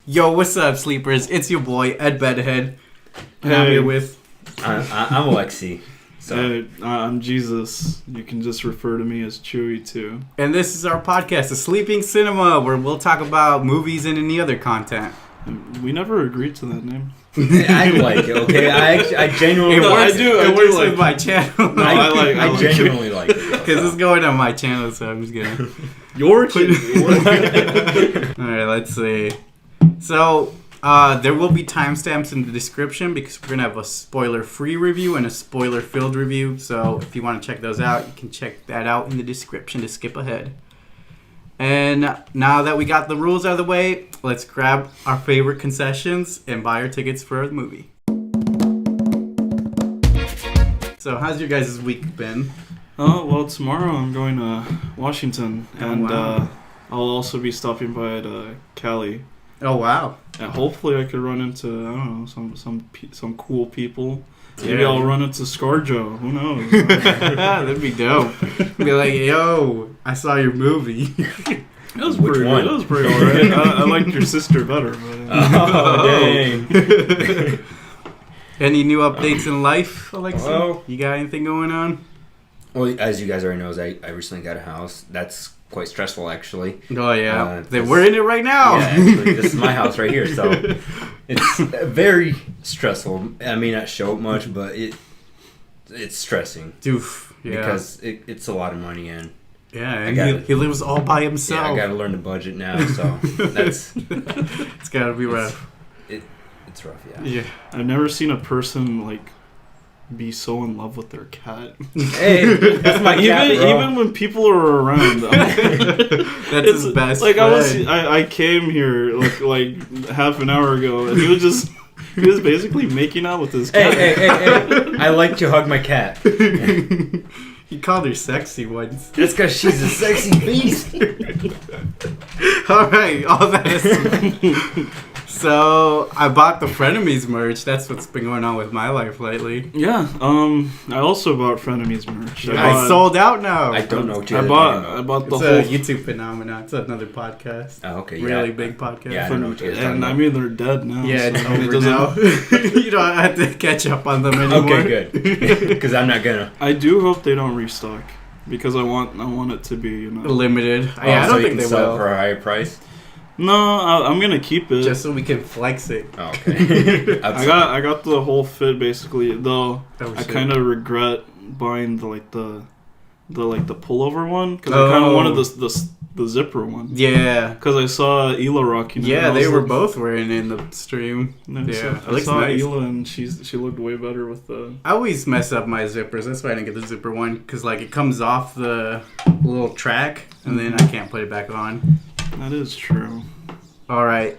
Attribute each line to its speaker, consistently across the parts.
Speaker 1: Yo, what's up, sleepers? It's your boy, Eddbedhead. And I'm here with...
Speaker 2: I'm Aleksey.
Speaker 3: So. I'm Jesus. You can just refer to me as Chewy, too.
Speaker 1: And this is our podcast, The Sleeping Cinema, where we'll talk about movies and any other content.
Speaker 3: We never agreed to that name.
Speaker 2: I like it, okay? I genuinely
Speaker 1: like
Speaker 3: it.
Speaker 1: It works with my channel.
Speaker 2: No, I genuinely like it.
Speaker 1: Because it's going on my channel, so I'm just gonna...
Speaker 3: Your channel.
Speaker 1: Alright, let's see. So, there will be timestamps in the description because we're going to have a spoiler-free review and a spoiler-filled review. So, if you want to check those out, you can check that out in the description to skip ahead. And now that we got the rules out of the way, let's grab our favorite concessions and buy our tickets for the movie. So, how's your guys' week been?
Speaker 3: Oh, well, tomorrow I'm going to Washington. And
Speaker 1: wow.
Speaker 3: I'll also be stopping by at Cali.
Speaker 1: Oh, wow.
Speaker 3: And hopefully I could run into, I don't know, some cool people. Maybe
Speaker 1: Yeah.
Speaker 3: I'll run into ScarJo. Who knows?
Speaker 1: That'd be dope. Be like, yo, I saw your movie.
Speaker 3: It was
Speaker 2: Which
Speaker 3: pretty
Speaker 2: one?
Speaker 3: It was pretty alright. I liked your sister better. But,
Speaker 2: Oh, dang.
Speaker 1: Any new updates in life, Aleksey?
Speaker 2: Well-
Speaker 1: You got anything going on?
Speaker 2: Well, as you guys already know, I recently got a house. That's quite stressful, actually.
Speaker 1: Oh, yeah.
Speaker 2: this-
Speaker 1: We're in it right now.
Speaker 2: Yeah, actually, this is my house right here, so it's very stressful. I may not show it much, but it's stressing.
Speaker 1: Doof. Yeah.
Speaker 2: Because it's a lot of money, and
Speaker 1: yeah, and he lives all by himself.
Speaker 2: I got to learn the budget now, so that's...
Speaker 1: It's got to be rough.
Speaker 2: It's rough, yeah.
Speaker 1: Yeah.
Speaker 3: I've never seen a person, be so in love with their cat.
Speaker 2: Hey, that's my cat, bro.
Speaker 3: Even when people are around,
Speaker 1: That's his best friend.
Speaker 3: I came here like half an hour ago, and he was basically making out with his cat.
Speaker 2: Hey! I like to hug my cat.
Speaker 1: He called her sexy once.
Speaker 2: That's because she's a sexy beast.
Speaker 1: All right, all that. So I bought the Frenemies merch. That's what's been going on with my life lately.
Speaker 3: Yeah. I also bought Frenemies merch.
Speaker 1: I sold out now.
Speaker 2: I don't know what you're
Speaker 3: I bought the
Speaker 1: It's
Speaker 3: whole
Speaker 1: a YouTube phenomenon. It's another podcast.
Speaker 2: Oh, okay.
Speaker 1: Really
Speaker 2: Yeah.
Speaker 1: big podcast.
Speaker 2: Yeah, I don't know what you're talking
Speaker 3: and
Speaker 2: about.
Speaker 3: I mean they're dead now.
Speaker 1: Yeah, it's
Speaker 3: so
Speaker 1: over now. You don't have to catch up on them anymore.
Speaker 2: Okay, good. Because I'm not gonna.
Speaker 3: I do hope they don't restock because I want it to be
Speaker 1: Limited.
Speaker 2: Oh,
Speaker 1: Yeah, I
Speaker 2: so
Speaker 1: don't
Speaker 2: you
Speaker 1: think
Speaker 2: can
Speaker 1: they
Speaker 2: sell
Speaker 1: will.
Speaker 2: it for a higher price.
Speaker 3: No, I'm gonna keep it.
Speaker 1: Just so we can flex it.
Speaker 2: Oh, okay.
Speaker 3: I got the whole fit basically. Though
Speaker 1: Oh,
Speaker 3: I
Speaker 1: shit.
Speaker 3: kind of regret buying the pullover one because I kind of wanted the zipper one.
Speaker 1: Yeah.
Speaker 3: Because I saw Ela rocking it.
Speaker 1: Yeah,
Speaker 3: and I
Speaker 1: they
Speaker 3: was
Speaker 1: were
Speaker 3: like-
Speaker 1: both wearing it in the stream.
Speaker 3: and
Speaker 1: Yeah, it
Speaker 3: I
Speaker 1: looks
Speaker 3: saw
Speaker 1: nice.
Speaker 3: Ela and she looked way better with the.
Speaker 1: I always mess up my zippers. That's why I didn't get the zipper one. Because, it comes off the little track, and then I can't put it back on.
Speaker 3: That is true.
Speaker 1: All right.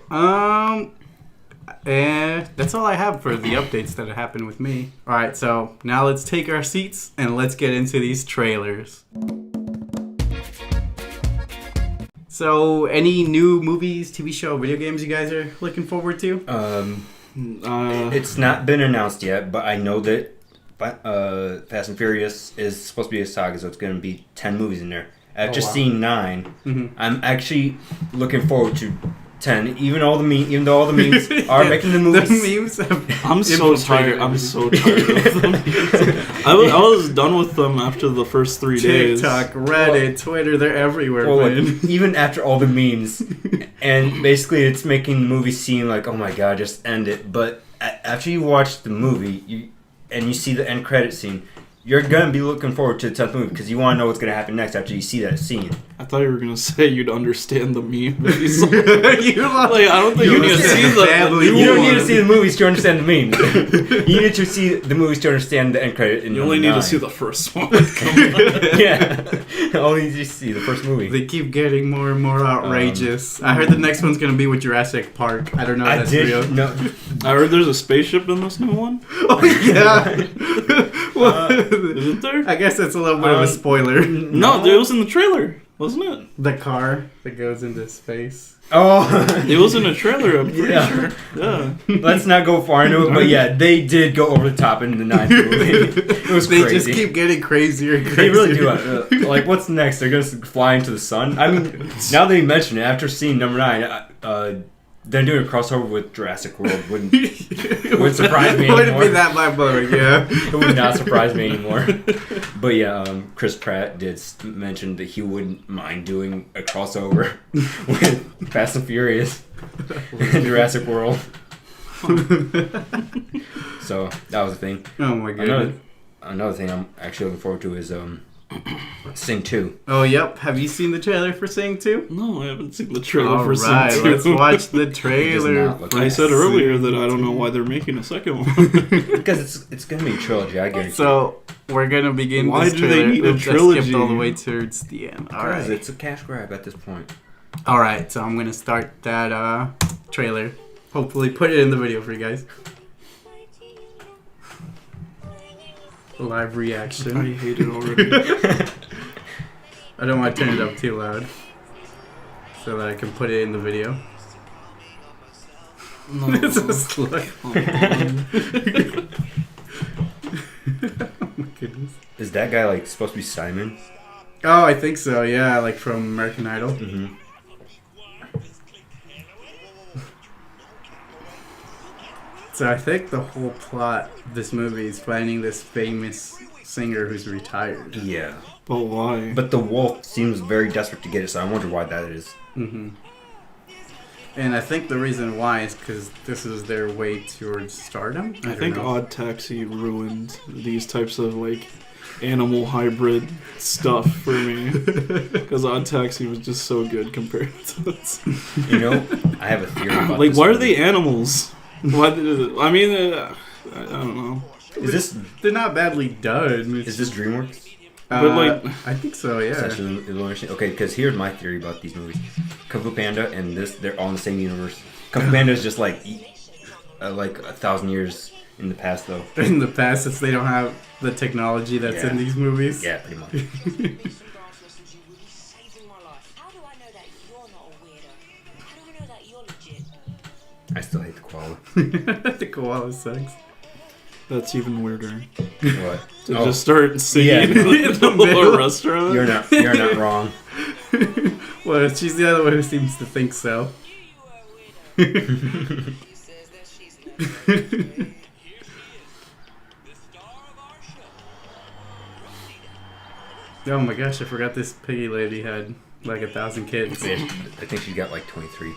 Speaker 1: And that's all I have for the updates that have happened with me. All right, so now let's take our seats and let's get into these trailers. So, any new movies, TV show, video games you guys are looking forward to?
Speaker 2: It's not been announced yet, but I know that Fast and Furious is supposed to be a saga, so it's going to be 10 movies in there. I've just seen 9.
Speaker 1: Mm-hmm.
Speaker 2: I'm actually looking forward to 10, even though all the memes are making the movies.
Speaker 1: The memes have
Speaker 3: I'm so tired. I'm so tired of them. I was done with them after the first 3 days.
Speaker 1: TikTok, Reddit, Twitter, they're everywhere,
Speaker 2: Well,
Speaker 1: man.
Speaker 2: even after all the memes, and basically it's making the movie seem like, oh my god, just end it. But after you watch the movie and you see the end credit scene, you're gonna be looking forward to the 10th movie because you want to know what's gonna happen next after you see that scene.
Speaker 3: I thought you were gonna say you'd understand the meme.
Speaker 1: You
Speaker 3: I don't think you need to see
Speaker 2: You don't need to see the movies to understand the memes. You need to see the movies to understand the end credit.
Speaker 3: You only need to see the first one.
Speaker 2: Yeah, only need to see the first movie.
Speaker 1: They keep getting more and more outrageous. I heard the next one's gonna be with Jurassic Park. I don't know if that's real.
Speaker 2: No.
Speaker 3: I heard there's a spaceship in this new one.
Speaker 1: Oh yeah.
Speaker 3: Isn't there?
Speaker 1: I guess that's a little bit of a spoiler.
Speaker 3: No, it was in the trailer, wasn't it?
Speaker 1: The car that goes into space.
Speaker 2: Oh,
Speaker 3: It was in a trailer, I'm pretty
Speaker 2: Yeah.
Speaker 3: sure. Yeah.
Speaker 2: let's not go far into it, but yeah, they did go over the top in the 9th movie. It was
Speaker 1: They
Speaker 2: crazy.
Speaker 1: just keep getting crazier and crazier.
Speaker 2: They really do. What's next? They're gonna fly into the sun. I mean, now that you mention it, after seeing number 9, Them doing a crossover with Jurassic World wouldn't surprise me anymore.
Speaker 1: Wouldn't be that mind-blowing, yeah.
Speaker 2: It would not surprise me anymore. But yeah, Chris Pratt did mention that he wouldn't mind doing a crossover with Fast and Furious and Jurassic World. So that was a thing.
Speaker 1: Oh my goodness.
Speaker 2: Another thing I'm actually looking forward to is Sing 2.
Speaker 1: Oh, yep. Have you seen the trailer for Sing 2?
Speaker 3: No, I haven't seen the trailer for
Speaker 1: Alright,
Speaker 3: Sing 2.
Speaker 1: let's watch the trailer.
Speaker 3: I said earlier that I don't know why they're making a second one.
Speaker 2: Because it's going to be a trilogy, I guarantee.
Speaker 1: So, we're going to begin
Speaker 3: Why
Speaker 1: this
Speaker 3: do
Speaker 1: trailer.
Speaker 3: they need a
Speaker 1: Oops, I
Speaker 3: trilogy?
Speaker 1: skipped all the way towards the end.
Speaker 2: Because
Speaker 1: Alright.
Speaker 2: it's a cash grab at this point.
Speaker 1: Alright, so I'm going to start that trailer. Hopefully put it in the video for you guys. Live reaction.
Speaker 3: I hate it already.
Speaker 1: I don't want to turn it up too loud so that I can put it in the video.
Speaker 3: No.
Speaker 1: It's a slug.
Speaker 3: Oh
Speaker 1: my goodness.
Speaker 2: Is that guy like supposed to be Simon?
Speaker 1: Oh, I think so, yeah, like from American Idol.
Speaker 2: Mm-hmm.
Speaker 1: So I think the whole plot of this movie is finding this famous singer who's retired.
Speaker 2: Yeah.
Speaker 3: But why?
Speaker 2: But the wolf seems very desperate to get it, so I wonder why that is.
Speaker 1: Mm-hmm. And I think the reason why is because this is their way towards stardom.
Speaker 3: I
Speaker 1: don't
Speaker 3: think
Speaker 1: know.
Speaker 3: Odd Taxi ruined these types of like animal hybrid stuff for me. Because Odd Taxi was just so good compared to this.
Speaker 2: You know, I have a theory about
Speaker 3: Like,
Speaker 2: this
Speaker 3: why are
Speaker 2: movie.
Speaker 3: they animals? Why? I mean, I don't know.
Speaker 2: Is this
Speaker 1: They're not badly done.
Speaker 2: is this DreamWorks?
Speaker 3: But, like-
Speaker 1: I think so, yeah.
Speaker 2: It's actually Illumination. Okay, because here's my theory about these movies: Kung Fu Panda and this—they're all in the same universe. Kung Fu Panda is just like 1,000 years in the past, though.
Speaker 1: In the past, since they don't have the technology that's in
Speaker 2: Yeah.
Speaker 1: these movies.
Speaker 2: Yeah, pretty much.
Speaker 4: Saving my life. How do I know that you're not a weirdo? How do I know that you're legit?
Speaker 2: I still hate the koala.
Speaker 1: The koala sucks.
Speaker 3: That's even weirder.
Speaker 2: What?
Speaker 3: To
Speaker 2: Oh,
Speaker 3: just start singing
Speaker 2: Yeah.
Speaker 3: in the middle of a restaurant.
Speaker 2: you're not wrong.
Speaker 1: Well, she's the other one who seems to think so.
Speaker 4: She says that she's not.
Speaker 1: Oh my gosh, I forgot this piggy lady had like 1,000 kids.
Speaker 2: I think she got like 23.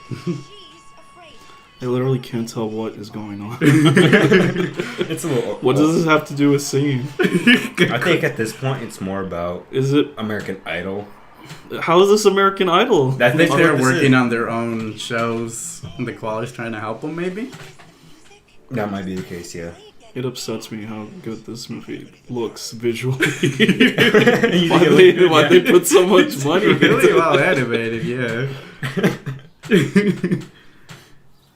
Speaker 3: I literally can't tell what is going on.
Speaker 2: It's a little.
Speaker 3: What does this have to do with singing?
Speaker 2: I think at this point it's more about
Speaker 3: Is it?
Speaker 2: American Idol.
Speaker 3: How is this American Idol?
Speaker 2: That's
Speaker 1: I think
Speaker 2: what
Speaker 1: they're
Speaker 2: this
Speaker 1: working
Speaker 2: is.
Speaker 1: on their own shows, and the koala's trying to help them, maybe?
Speaker 2: That might be the case, yeah.
Speaker 3: It upsets me how good this movie looks visually.
Speaker 2: You
Speaker 3: why
Speaker 2: think it
Speaker 3: they,
Speaker 2: looked good,
Speaker 3: why
Speaker 2: yeah.
Speaker 3: they put so much
Speaker 1: It's
Speaker 3: money
Speaker 1: really
Speaker 3: into
Speaker 1: well
Speaker 3: it.
Speaker 1: animated, yeah.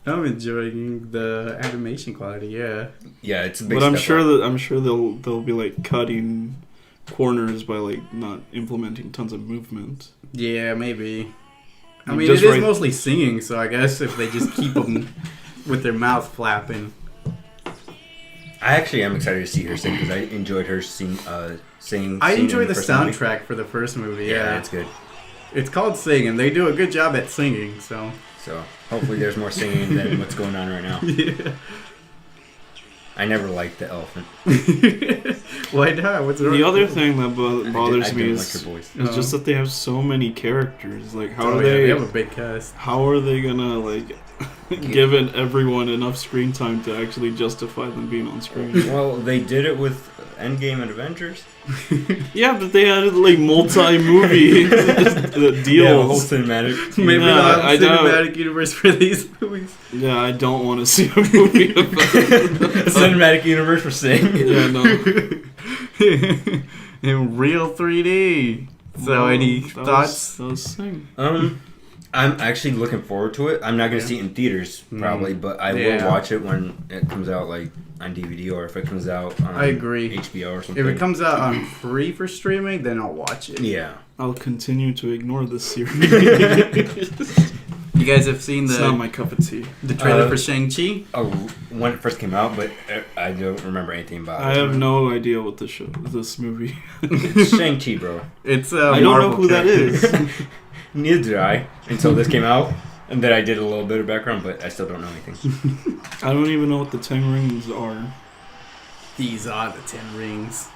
Speaker 1: I'm enjoying the animation quality, yeah.
Speaker 2: Yeah, it's a big
Speaker 3: But I'm
Speaker 2: step
Speaker 3: sure
Speaker 2: up.
Speaker 3: that they'll be like cutting corners by like not implementing tons of movement.
Speaker 1: Yeah, maybe. I
Speaker 3: You
Speaker 1: mean,
Speaker 3: just
Speaker 1: it is
Speaker 3: write-
Speaker 1: mostly singing, so I guess if they just keep them with their mouth flapping.
Speaker 2: I actually am excited to see her sing because I enjoyed her singing.
Speaker 1: I enjoy
Speaker 2: in
Speaker 1: the
Speaker 2: first movie.
Speaker 1: soundtrack for the first movie,
Speaker 2: Yeah,
Speaker 1: yeah.
Speaker 2: it's good.
Speaker 1: It's called Sing, and they do a good job at singing, so.
Speaker 2: So hopefully there's more singing than what's going on right now.
Speaker 1: Yeah.
Speaker 2: I never liked the elephant.
Speaker 1: Why not? What's wrong?
Speaker 3: The other thing that
Speaker 2: I
Speaker 3: bothers
Speaker 2: don't
Speaker 3: me
Speaker 2: like
Speaker 3: is,
Speaker 2: her voice.
Speaker 3: is just that they have so many characters. Like, how
Speaker 1: Oh,
Speaker 3: are
Speaker 1: yeah,
Speaker 3: they?
Speaker 1: have a big cast.
Speaker 3: How are they gonna like give everyone enough screen time to actually justify them being on screen?
Speaker 2: Well, they did it with Endgame and Avengers.
Speaker 3: Yeah, but they had like multi-movie deals.
Speaker 2: Yeah, the whole cinematic.
Speaker 1: Maybe
Speaker 3: Nah,
Speaker 1: not
Speaker 3: I don't-
Speaker 1: cinematic universe for these movies.
Speaker 3: Yeah, I don't want to see a movie about
Speaker 2: The cinematic universe for Sing.
Speaker 3: Yeah, no.
Speaker 1: In real 3D. So, any thoughts?
Speaker 3: That was Sing.
Speaker 2: I'm actually looking forward to it. I'm not gonna
Speaker 1: Yeah.
Speaker 2: see it in theaters probably, but I
Speaker 1: Yeah.
Speaker 2: will watch it when it comes out, like on DVD or if it comes out on
Speaker 1: I agree.
Speaker 2: HBO or something.
Speaker 1: If it comes out on free for streaming, then I'll watch it.
Speaker 2: yeah.
Speaker 3: I'll continue to ignore this series.
Speaker 1: You guys have seen
Speaker 3: It's not
Speaker 1: the
Speaker 3: my cup of tea.
Speaker 1: trailer for Shang-Chi?
Speaker 2: Oh, when it first came out, but I don't remember anything about
Speaker 3: I
Speaker 2: it.
Speaker 3: have no idea what this movie.
Speaker 2: Shang-Chi, bro.
Speaker 1: It's
Speaker 3: I don't know
Speaker 1: Marvel
Speaker 3: who that
Speaker 1: character.
Speaker 3: is.
Speaker 2: Neither did I until this came out. And then I did a little bit of background, but I still don't know anything.
Speaker 3: I don't even know what the 10 rings are.
Speaker 1: These are the 10 rings.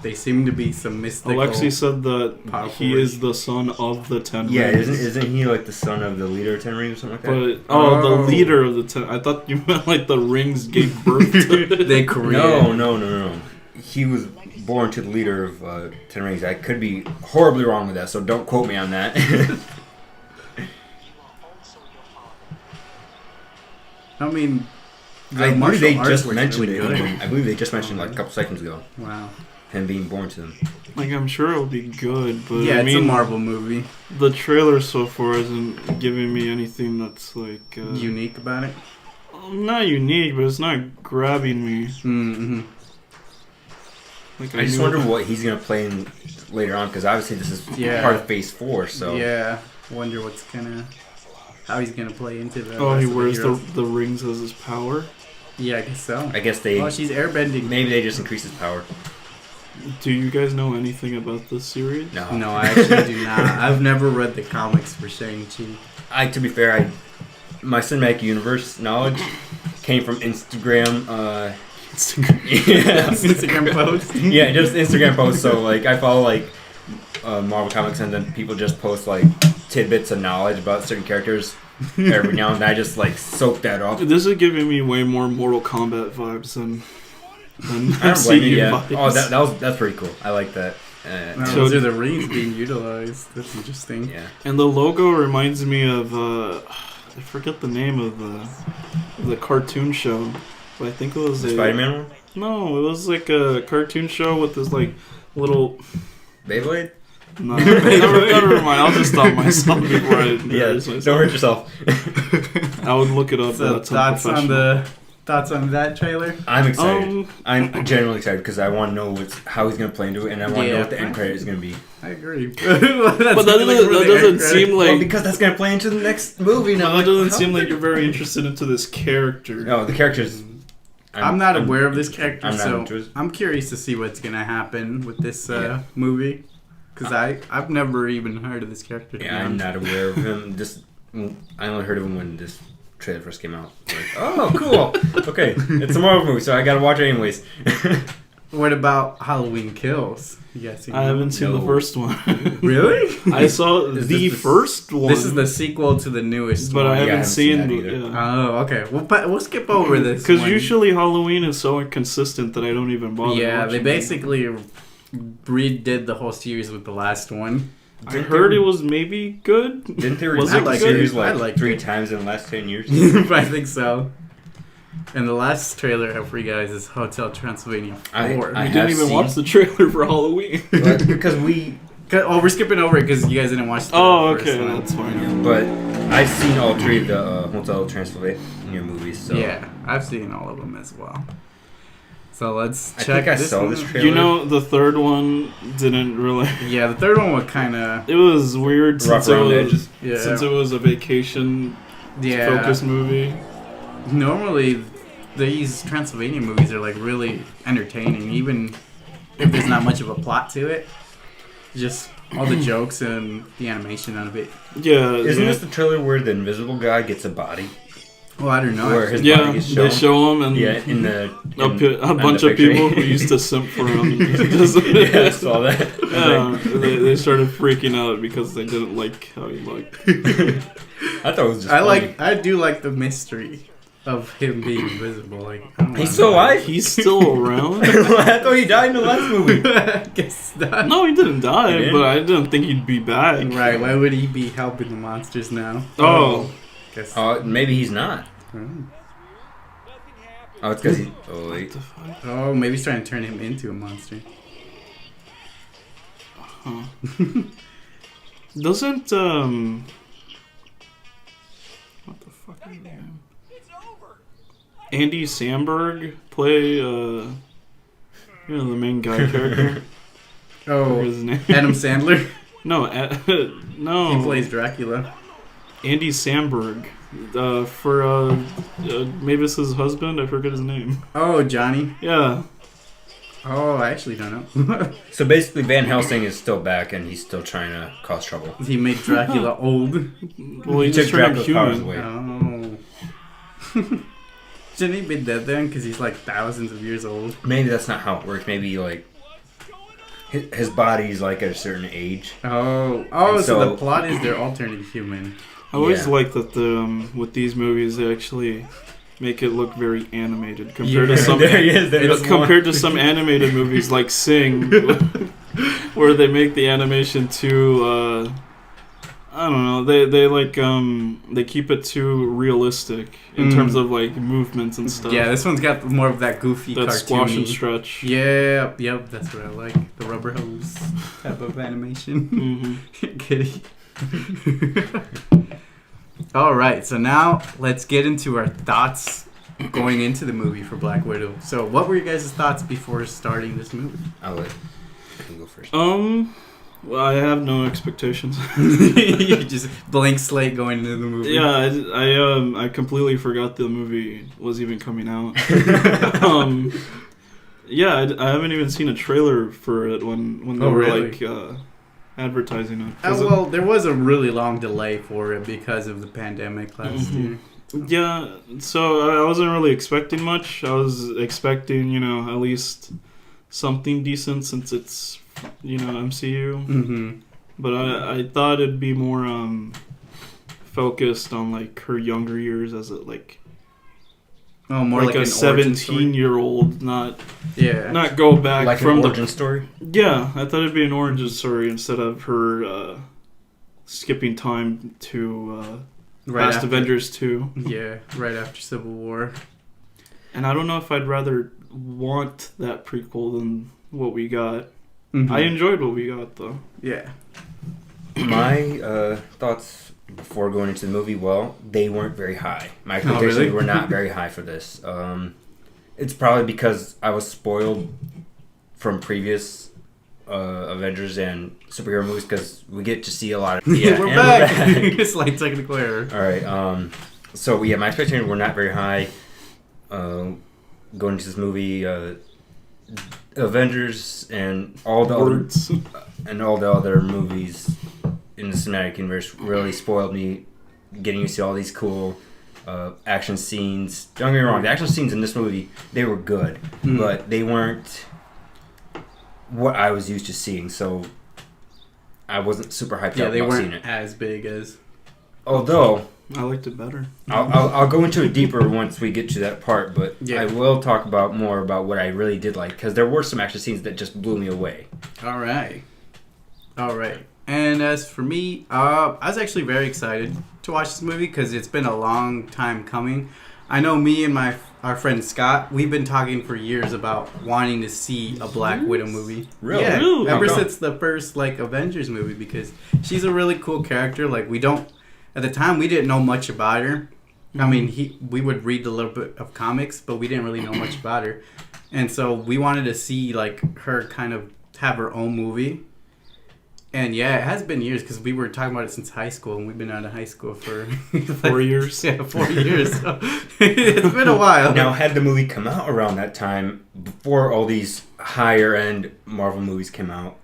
Speaker 1: They seem to be some mystical.
Speaker 3: Aleksey said that
Speaker 1: powerful
Speaker 3: he
Speaker 1: rings.
Speaker 3: is the son of the 10
Speaker 2: Yeah,
Speaker 3: rings.
Speaker 2: isn't he like the son of the leader of 10 Rings or something like that?
Speaker 3: But the leader of the 10. I thought you meant like the rings gave birth to it.
Speaker 1: They created.
Speaker 2: No. He was born to the leader of 10 Rings. I could be horribly wrong with that, so don't quote me on that.
Speaker 1: I mean,
Speaker 2: I believe
Speaker 1: martial
Speaker 2: they
Speaker 1: arts
Speaker 2: just
Speaker 1: was
Speaker 2: mentioned
Speaker 1: really
Speaker 2: it.
Speaker 1: good.
Speaker 2: I believe they just mentioned like a couple seconds ago.
Speaker 1: Wow.
Speaker 2: Him being born to them.
Speaker 3: Like, I'm sure it'll be good, but
Speaker 1: Yeah,
Speaker 3: I
Speaker 1: it's
Speaker 3: mean,
Speaker 1: a Marvel movie.
Speaker 3: the trailer so far isn't giving me anything that's like
Speaker 1: Unique about it.
Speaker 3: not unique, but it's not grabbing me.
Speaker 1: Mm-hmm.
Speaker 3: Like
Speaker 2: I just
Speaker 3: knew-
Speaker 2: wonder what he's gonna play in later on, because obviously this is part of Phase 4. So
Speaker 1: Yeah, wonder how he's gonna play into the.
Speaker 3: Oh,
Speaker 1: rest
Speaker 3: he
Speaker 1: of the
Speaker 3: wears
Speaker 1: heroes.
Speaker 3: the rings as his power.
Speaker 1: Yeah, I guess so.
Speaker 2: I guess they
Speaker 1: Oh, she's airbending.
Speaker 2: maybe they just increase his power.
Speaker 3: Do you guys know anything about this series?
Speaker 2: No,
Speaker 1: No, I actually do not. I've never read the comics for Shang-Chi.
Speaker 2: To be fair, my cinematic universe knowledge came from Instagram. Yeah.
Speaker 1: Instagram post.
Speaker 2: Yeah, just Instagram posts. So like, I follow like Marvel comics, and then people just post like tidbits of knowledge about certain characters every now and then. I just like soak that up.
Speaker 3: This is giving me way more Mortal Kombat vibes than
Speaker 2: I don't blame you.
Speaker 3: MCU
Speaker 2: Yeah.
Speaker 3: vibes.
Speaker 2: Oh, that's pretty cool. I like that.
Speaker 1: Wow,
Speaker 3: So-
Speaker 1: those are the rings being utilized. That's interesting.
Speaker 2: Yeah.
Speaker 3: And the logo reminds me of I forget the name of the cartoon show, but I think it was
Speaker 2: The Spider-Man one?
Speaker 3: No, it was like a cartoon show with this like little.
Speaker 2: Beyblade?
Speaker 3: No, never mind. I'll just stop myself before I
Speaker 2: Yeah,
Speaker 3: embarrass
Speaker 2: don't
Speaker 3: myself.
Speaker 2: hurt yourself.
Speaker 3: I would look it up.
Speaker 1: So
Speaker 3: but that's
Speaker 1: thoughts on that trailer?
Speaker 2: I'm excited.
Speaker 3: Um,
Speaker 2: I'm genuinely excited because I want to know how he's going to play into it, and I want to know
Speaker 1: Yeah.
Speaker 2: what the end credit is going to be.
Speaker 1: I agree.
Speaker 3: But that doesn't seem
Speaker 2: Well,
Speaker 3: like.
Speaker 2: because that's going to play into the next movie now.
Speaker 3: That doesn't
Speaker 2: How
Speaker 3: seem like
Speaker 2: big-
Speaker 3: you're very interested into this character.
Speaker 2: No, the characters.
Speaker 1: I'm not aware of this character,
Speaker 2: I'm not
Speaker 1: so
Speaker 2: into it.
Speaker 1: I'm curious to see what's gonna happen with this movie. Because I've never even heard of this character.
Speaker 2: Yeah, I'm not aware of him. I only heard of him when this trailer first came out. Like, oh, cool. Okay, it's a Marvel movie, so I got to watch it anyways.
Speaker 1: What about Halloween Kills? You guys seen
Speaker 3: I
Speaker 1: that?
Speaker 3: haven't seen the
Speaker 2: No.
Speaker 3: first one.
Speaker 1: Really?
Speaker 3: I saw
Speaker 1: Is
Speaker 3: the
Speaker 1: this
Speaker 3: first one.
Speaker 1: This is the sequel to the newest
Speaker 3: but
Speaker 1: one.
Speaker 3: I haven't
Speaker 2: haven't seen
Speaker 3: seen.
Speaker 2: that either.
Speaker 3: Yeah.
Speaker 1: Oh, okay. We'll skip over this.
Speaker 3: Because
Speaker 1: one.
Speaker 3: usually Halloween is so inconsistent that I don't even bother.
Speaker 1: Yeah, they
Speaker 3: watching
Speaker 1: basically redid the whole series with the last one.
Speaker 3: it. I heard it was maybe good.
Speaker 2: Didn't they
Speaker 3: Was
Speaker 2: repeat
Speaker 3: it
Speaker 2: the
Speaker 3: good?
Speaker 2: series
Speaker 1: I
Speaker 2: like
Speaker 1: liked
Speaker 2: 3
Speaker 1: it.
Speaker 2: times in the last 10 years?
Speaker 1: I think so. And the last trailer I have for you guys is Hotel Transylvania 4.
Speaker 2: I
Speaker 3: I
Speaker 2: have
Speaker 3: didn't even
Speaker 2: seen-
Speaker 3: watch the trailer for Halloween.
Speaker 2: But because we...
Speaker 1: Oh, we're skipping over it because you guys didn't watch the
Speaker 3: Oh,
Speaker 1: first
Speaker 3: okay,
Speaker 1: one.
Speaker 3: that's fine.
Speaker 2: But I've seen all 3 of the Hotel Transylvania movies, so...
Speaker 1: Yeah, I've seen all of them as well. So let's
Speaker 2: I
Speaker 1: check
Speaker 2: think I
Speaker 1: this
Speaker 2: saw
Speaker 1: one.
Speaker 2: this trailer.
Speaker 3: You know, the third one didn't really.
Speaker 1: Yeah, the third one was kind of...
Speaker 3: It was weird
Speaker 2: Rough
Speaker 3: since it
Speaker 2: around the
Speaker 3: was,
Speaker 2: edges.
Speaker 1: Yeah.
Speaker 3: since it was a vacation focus movie.
Speaker 1: Normally, these Transylvania movies are like really entertaining, even if there's not much of a plot to it. Just all the jokes and the animation out of it.
Speaker 3: Yeah.
Speaker 2: Isn't
Speaker 3: yeah.
Speaker 2: this the trailer where the invisible guy gets a body?
Speaker 1: Well, I don't know.
Speaker 2: Where his
Speaker 3: Yeah,
Speaker 2: body gets
Speaker 3: they
Speaker 2: shown?
Speaker 3: show him and
Speaker 2: Yeah, in the...
Speaker 3: a bunch of people who used to simp for him.
Speaker 2: Yeah, I saw that.
Speaker 3: They started freaking out because they didn't like how he looked.
Speaker 2: I thought it was just
Speaker 1: I do like the mystery of him being invisible. Like, I don't
Speaker 2: He's
Speaker 1: know.
Speaker 2: still alive?
Speaker 3: He's still around?
Speaker 2: I thought he died in the last movie.
Speaker 1: I guess not.
Speaker 3: No, he didn't die,
Speaker 2: He didn't?
Speaker 3: but I didn't think he'd be back.
Speaker 1: Right, why would he be helping the monsters now?
Speaker 3: Oh.
Speaker 1: Guess.
Speaker 2: Maybe he's not. Oh, it's because he... Oh, wait.
Speaker 3: What the fuck?
Speaker 1: Oh, maybe he's trying to turn him into a monster.
Speaker 3: Huh. Doesn't, what the fuck is his name? Andy Samberg play, the main guy character? What
Speaker 1: Oh,
Speaker 3: is his name?
Speaker 1: Adam Sandler.
Speaker 3: No, no.
Speaker 1: He plays Dracula.
Speaker 3: Andy Samberg. For Mavis's husband, I forget his name.
Speaker 1: Oh, Johnny.
Speaker 3: Yeah.
Speaker 1: Oh, I actually don't know.
Speaker 2: So basically, Van Helsing is still back, and he's still trying to cause trouble.
Speaker 1: He made Dracula old.
Speaker 3: Well, he
Speaker 2: He took
Speaker 3: just turned him
Speaker 2: Dracula's powers
Speaker 3: human.
Speaker 1: Oh. Shouldn't he be dead then? Because he's like thousands of years old.
Speaker 2: Maybe that's not how it works. Maybe like his body's like at a certain age.
Speaker 1: Oh,
Speaker 2: And
Speaker 1: so the
Speaker 2: so-
Speaker 1: plot is they're all turning human.
Speaker 3: I always
Speaker 2: Yeah.
Speaker 3: like that with these movies they actually make it look very animated compared
Speaker 1: Yeah.
Speaker 3: to some
Speaker 2: There he is. There
Speaker 3: it's
Speaker 2: is
Speaker 3: compared to some animated movies like Sing, where they make the animation too. I don't know. They keep it too realistic in terms of like movements and stuff.
Speaker 1: Yeah, this one's got more of that goofy
Speaker 3: that squash and
Speaker 1: cartoony.
Speaker 3: stretch.
Speaker 1: Yeah, yep, that's what I like. The rubber hose type of animation. Kitty. All right, so now let's get into our thoughts going into the movie for Black Widow. So, what were your guys' thoughts before starting this movie?
Speaker 2: I'll let him go first.
Speaker 3: Well, I have no expectations.
Speaker 1: You just blank slate going into the movie.
Speaker 3: Yeah, I completely forgot the movie was even coming out. Yeah, I haven't even seen a trailer for it when they
Speaker 1: Oh,
Speaker 3: were
Speaker 1: really?
Speaker 3: like advertising it. 'Cause
Speaker 1: Well, there was a really long delay for it because of the pandemic last year.
Speaker 3: yeah, so I wasn't really expecting much. I was expecting, at least something decent since it's, MCU.
Speaker 1: Mm-hmm.
Speaker 3: But I thought it'd be more focused on like her younger years as
Speaker 1: Oh, more like
Speaker 3: a
Speaker 1: an origin story?
Speaker 3: 17-year-old, not
Speaker 1: Yeah.
Speaker 3: go back
Speaker 2: Like
Speaker 3: from
Speaker 2: an
Speaker 3: the
Speaker 2: origin story.
Speaker 3: Yeah, I thought it'd be an origin story instead of her skipping time to
Speaker 1: Right
Speaker 3: Last
Speaker 1: after-
Speaker 3: Avengers 2.
Speaker 1: Yeah, right after Civil War.
Speaker 3: And I don't know if I'd rather want that prequel than what we got.
Speaker 1: Mhm.
Speaker 3: I enjoyed what we got, though.
Speaker 1: Yeah.
Speaker 2: My thoughts before going into the movie, well, they weren't very high. My expectations
Speaker 1: really?
Speaker 2: were not very high for this. It's probably because I was spoiled from previous Avengers and superhero movies because we get to see a lot of...
Speaker 1: Yeah, we're
Speaker 2: and
Speaker 1: back.
Speaker 2: we're back.
Speaker 1: It's like technical error.
Speaker 2: All right. So yeah, my expectations were not very high. Going into this movie, Avengers and all the
Speaker 3: Words.
Speaker 2: other movies in the cinematic universe really spoiled me. Getting to see all these cool action scenes. Don't get me wrong, the action scenes in this movie, they were good, but they weren't what I was used to seeing. So I wasn't super hyped
Speaker 1: Yeah,
Speaker 2: up
Speaker 1: they
Speaker 2: about seeing
Speaker 1: weren't
Speaker 2: it.
Speaker 1: as big as...
Speaker 2: Although
Speaker 3: I liked it better.
Speaker 2: I'll go into it deeper once we get to that part, but
Speaker 1: Yeah.
Speaker 2: I will talk about more about what I really did like, because there were some action scenes that just blew me away.
Speaker 1: All right. And as for me, I was actually very excited to watch this movie because it's been a long time coming. I know me and our friend Scott, we've been talking for years about wanting to see a Black Widow movie.
Speaker 2: Really?
Speaker 1: Yeah,
Speaker 3: Really?
Speaker 1: ever
Speaker 2: How come?
Speaker 1: since the first Avengers movie, because she's a really cool character. At the time we didn't know much about her. I mean, we would read a little bit of comics, but we didn't really know much about her. And so we wanted to see her kind of have her own movie. And yeah, it has been years because we were talking about it since high school, and we've been out of high school for
Speaker 3: 4 years.
Speaker 1: Yeah, 4 years. So it's been a while.
Speaker 2: Now, had the movie come out around that time, before all these higher end Marvel movies came out,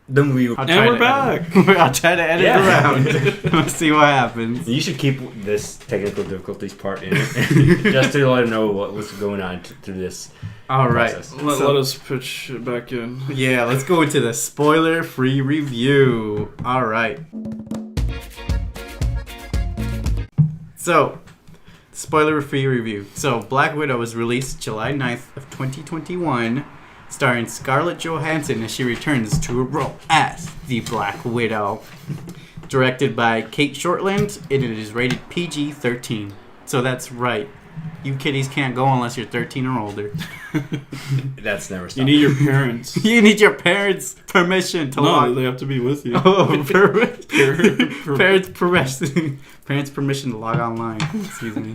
Speaker 2: the movie would...
Speaker 3: And we're back.
Speaker 1: I'll try to edit
Speaker 2: Yeah.
Speaker 1: around. Let's see what happens.
Speaker 2: You should keep this technical difficulties part in it, just to let them know what was going on through this
Speaker 1: All right.
Speaker 2: process.
Speaker 3: Let us pitch it back in.
Speaker 1: Yeah, let's go into the spoiler-free review. All right. So, spoiler-free review. So, Black Widow was released July 9th of 2021, starring Scarlett Johansson as she returns to her role as the Black Widow. Directed by Kate Shortland, and it is rated PG-13. So that's right. You kiddies can't go unless you're 13 or older.
Speaker 2: That's never
Speaker 3: You
Speaker 2: stopped.
Speaker 3: need your parents.
Speaker 1: You need your parents' permission to
Speaker 3: No,
Speaker 1: log.
Speaker 3: they have to be with you.
Speaker 1: Oh, parents' permission. Parents' permission to log online. Excuse me.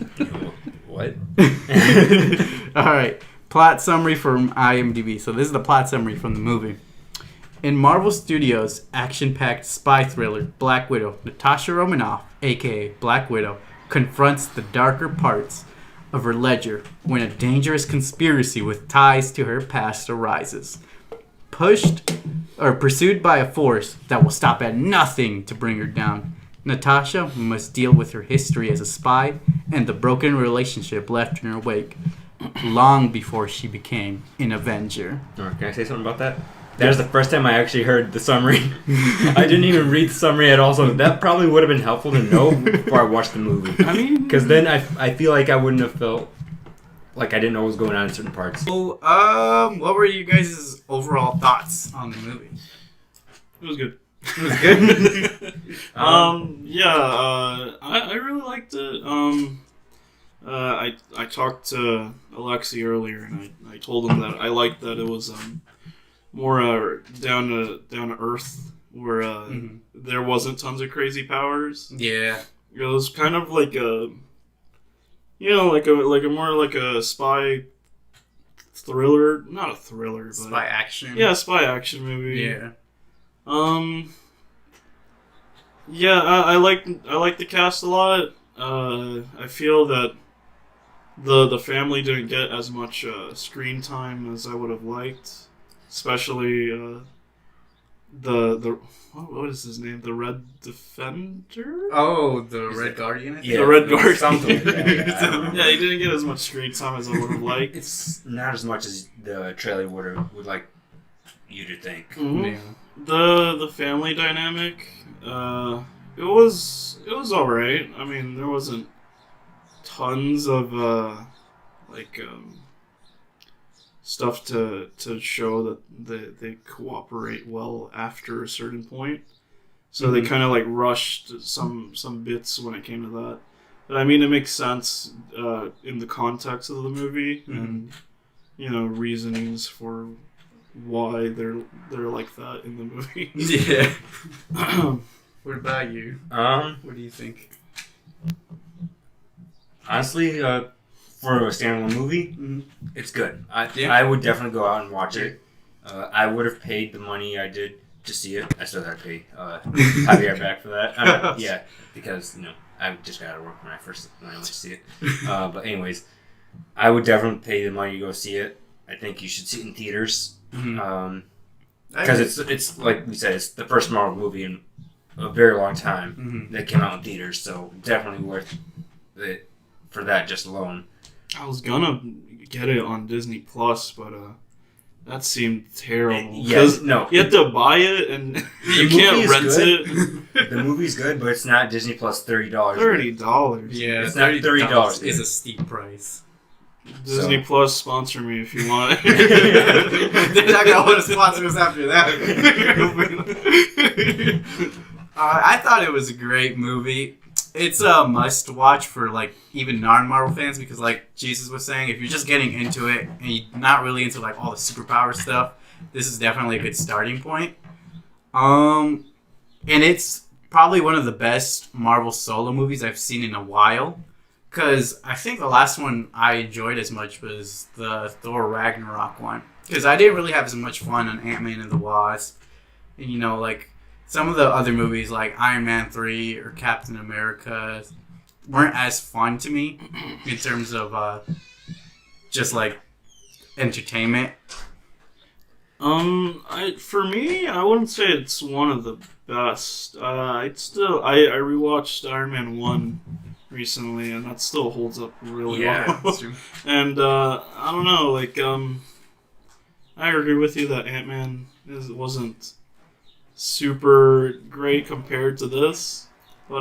Speaker 2: What?
Speaker 1: All right. Plot summary from IMDb. So this is the plot summary from the movie. In Marvel Studios' action-packed spy thriller, Black Widow, Natasha Romanoff, aka Black Widow, confronts the darker parts of her ledger when a dangerous conspiracy with ties to her past arises. Pursued by a force that will stop at nothing to bring her down, Natasha must deal with her history as a spy and the broken relationship left in her wake long before she became an Avenger.
Speaker 2: Can I say something about that? That was the first time I actually heard the summary. I didn't even read the summary at all, so that probably would have been helpful to know before I watched the movie.
Speaker 3: I mean,
Speaker 2: because then I feel like I wouldn't have felt like I didn't know what was going on in certain parts.
Speaker 1: So, what were you guys' overall thoughts on the movie?
Speaker 3: it was good.
Speaker 1: It was good.
Speaker 3: I really liked it. I talked to Aleksey earlier, and I told him that I liked that it was more down to earth, where there wasn't tons of crazy powers.
Speaker 1: Yeah.
Speaker 3: It was kind of like a, like a more like a spy thriller, not a thriller, but
Speaker 1: Spy action.
Speaker 3: yeah, spy action movie.
Speaker 1: Yeah.
Speaker 3: I like the cast a lot. I feel that the family didn't get as much screen time as I would have liked, especially the what is his name? The Red Defender?
Speaker 1: Oh, the Red Guardian?
Speaker 3: Yeah, the Red Guardian.
Speaker 2: Something like that.
Speaker 3: Yeah, he didn't get as much screen time as I would have liked.
Speaker 2: It's not as much as the trailer would like you to think.
Speaker 3: Mm-hmm.
Speaker 1: Yeah.
Speaker 3: The family dynamic, it was alright. I mean, there wasn't tons of stuff to show that they cooperate well after a certain point. So they kind of like rushed some bits when it came to that. But I mean, it makes sense in the context of the movie and reasonings for why they're like that in the movie.
Speaker 1: Yeah. What about you? What do you think?
Speaker 2: Honestly, for a standalone movie, it's good. I would definitely go out and watch it. I would have paid the money I did to see it. I still got to pay Javier back for that. Yeah, because I just got out of work when I went to see it. But anyways, I would definitely pay the money to go see it. I think you should see it in theaters. Because it's like we said, it's the first Marvel movie in a very long time that came out in theaters, so definitely worth it for that just alone.
Speaker 3: I was gonna get it on Disney Plus, but that seemed terrible.
Speaker 2: Yes, no,
Speaker 3: you have to buy it and you can't rent it.
Speaker 2: The movie's good, but it's not Disney Plus $30.
Speaker 3: $30.
Speaker 1: Yeah,
Speaker 2: it's not $30.
Speaker 1: Is a steep price.
Speaker 3: Disney Plus, sponsor me if you want.
Speaker 1: They're not gonna want to sponsor us after that. I thought it was a great movie. It's a must-watch for even non-Marvel fans because, like Jesus was saying, if you're just getting into it and you're not really into all the superpower stuff, this is definitely a good starting point. And it's probably one of the best Marvel solo movies I've seen in a while. Because I think the last one I enjoyed as much was the Thor Ragnarok one. Because I didn't really have as much fun on Ant-Man and the Wasp. And, some of the other movies like Iron Man 3 or Captain America weren't as fun to me in terms of just, entertainment.
Speaker 3: For me, I wouldn't say it's one of the best. I rewatched Iron Man 1 recently, and that still holds up really well.
Speaker 1: That's true.
Speaker 3: And I don't know, I agree with you that Ant-Man wasn't super great compared to this, but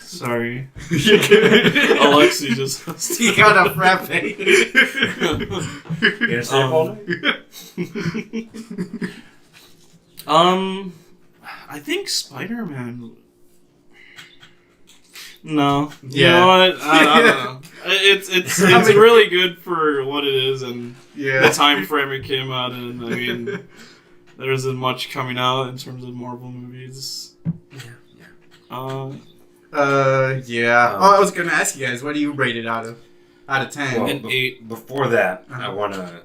Speaker 3: sorry, Aleksey just
Speaker 1: He got a frappe.
Speaker 3: I think Spider-Man. No,
Speaker 1: Yeah.
Speaker 3: you know what? I don't know. It's really good for what it is and the time frame it came out in. I mean, there isn't much coming out in terms of Marvel movies.
Speaker 1: I was gonna ask you guys, what do you rate it out of 10?
Speaker 2: Well,
Speaker 3: An 8.
Speaker 2: Before that, I want to